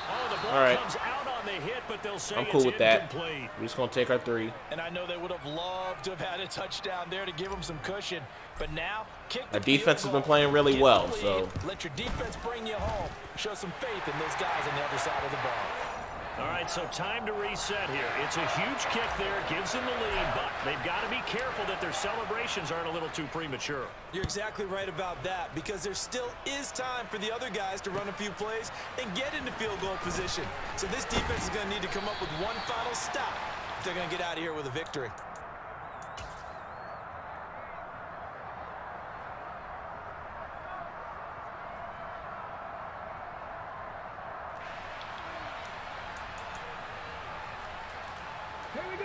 Oh, the ball All right. comes out on the hit, but they'll say I'm cool it's with that. incomplete. We're just going to take our 3. And I know they would have loved to have had a touchdown there to give them some cushion. But now, kick the Our defense has field been goal. playing really Get well, the lead. so. Let your defense bring you home. Show some faith in those guys on the other side of the ball. All right, so time to reset here. It's a huge kick there, gives them the lead, but they've got to be careful that their celebrations aren't a little too premature. You're exactly right about that because there still is time for the other guys to run a few plays and get into field goal position. So this defense is going to need to come up with one final stop if they're going to get out of here with a victory.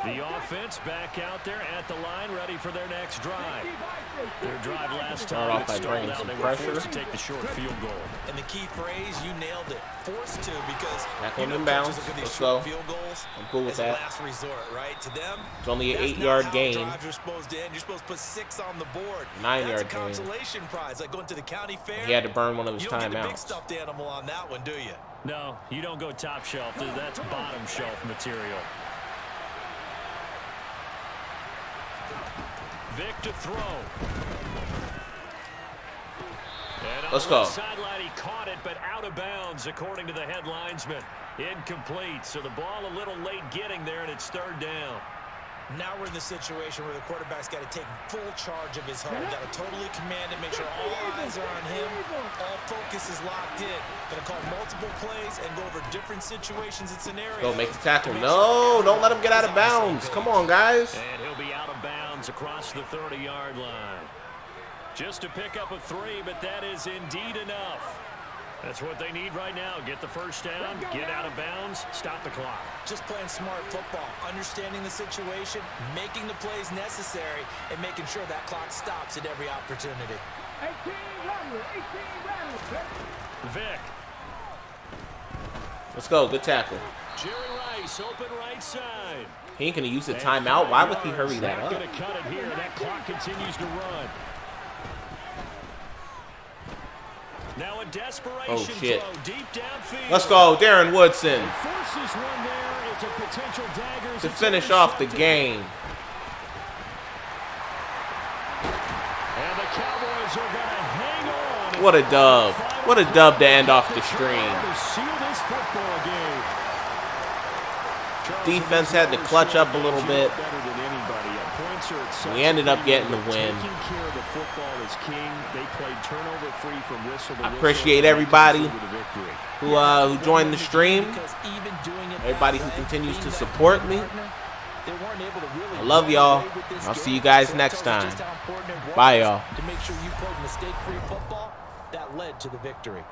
The offense back out there at the line, ready for their next drive. Their drive last Start time off by it stalled bringing out. some They were pressure. forced to take the short field goal. And the key phrase, you nailed it. Forced to because Tackle you him know in coaches bounds. look at these Let's short go. field goals I'm cool with as a that. last resort, right? To them, It's only an that's 8-yard not how gain. drives are supposed to end. You're supposed to put 6 on the board. 9-yard That's a gain. consolation prize, like going to the county fair. He had to burn one of his You don't get the big timeouts. stuffed animal on that one, do you? No, you don't go top shelf. That's bottom shelf material. Vic to throw. And on Let's the go. sideline, he caught it, but out of bounds, according to the head linesman. Incomplete. So the ball a little late getting there, and it's 3rd down. Now we're in the situation where the quarterback's got to take full charge of his home. Got to totally command it, make sure all eyes are on him. All focus is locked in. Going to call multiple plays and go over different situations and scenarios. Go make the tackle. No, don't let him get out of bounds. Come on, guys. And he'll be out of bounds across the 30-yard line. Just to pick up a 3, but that is indeed enough. That's what they need right now. Get the first down, get out of bounds, stop the clock. Just playing smart football, understanding the situation, making the plays necessary, and making sure that clock stops at every opportunity. 18 rattlers. Vic. Let's go. Good tackle. Jerry Rice, open right side. He ain't going to use the And timeout. 5 Why would he yards. hurry that Not up? going to cut it here. That clock continues to run. Now a desperation Oh, shit. throw deep downfield. Let's go. Darren Woodson Forces one there. It's a potential dagger. to finish off the game. And the Cowboys are going to hang on. What a dub. What a dub to end off the stream. To seal this football game. Defense had to clutch up a little bit. Better than anybody. Points are at such We ended up a getting the level. win. Taking care of the football is king. They played turnover free from whistle to I whistle. appreciate everybody With a victory. who joined the stream. Because even doing it Everybody who that way, continues to being that support me. partner, they weren't able to really I love run y'all. away with this I'll game. see you guys So it next tells you just time. how important it was Bye, y'all. To make sure you played mistake-free football, that led to the victory.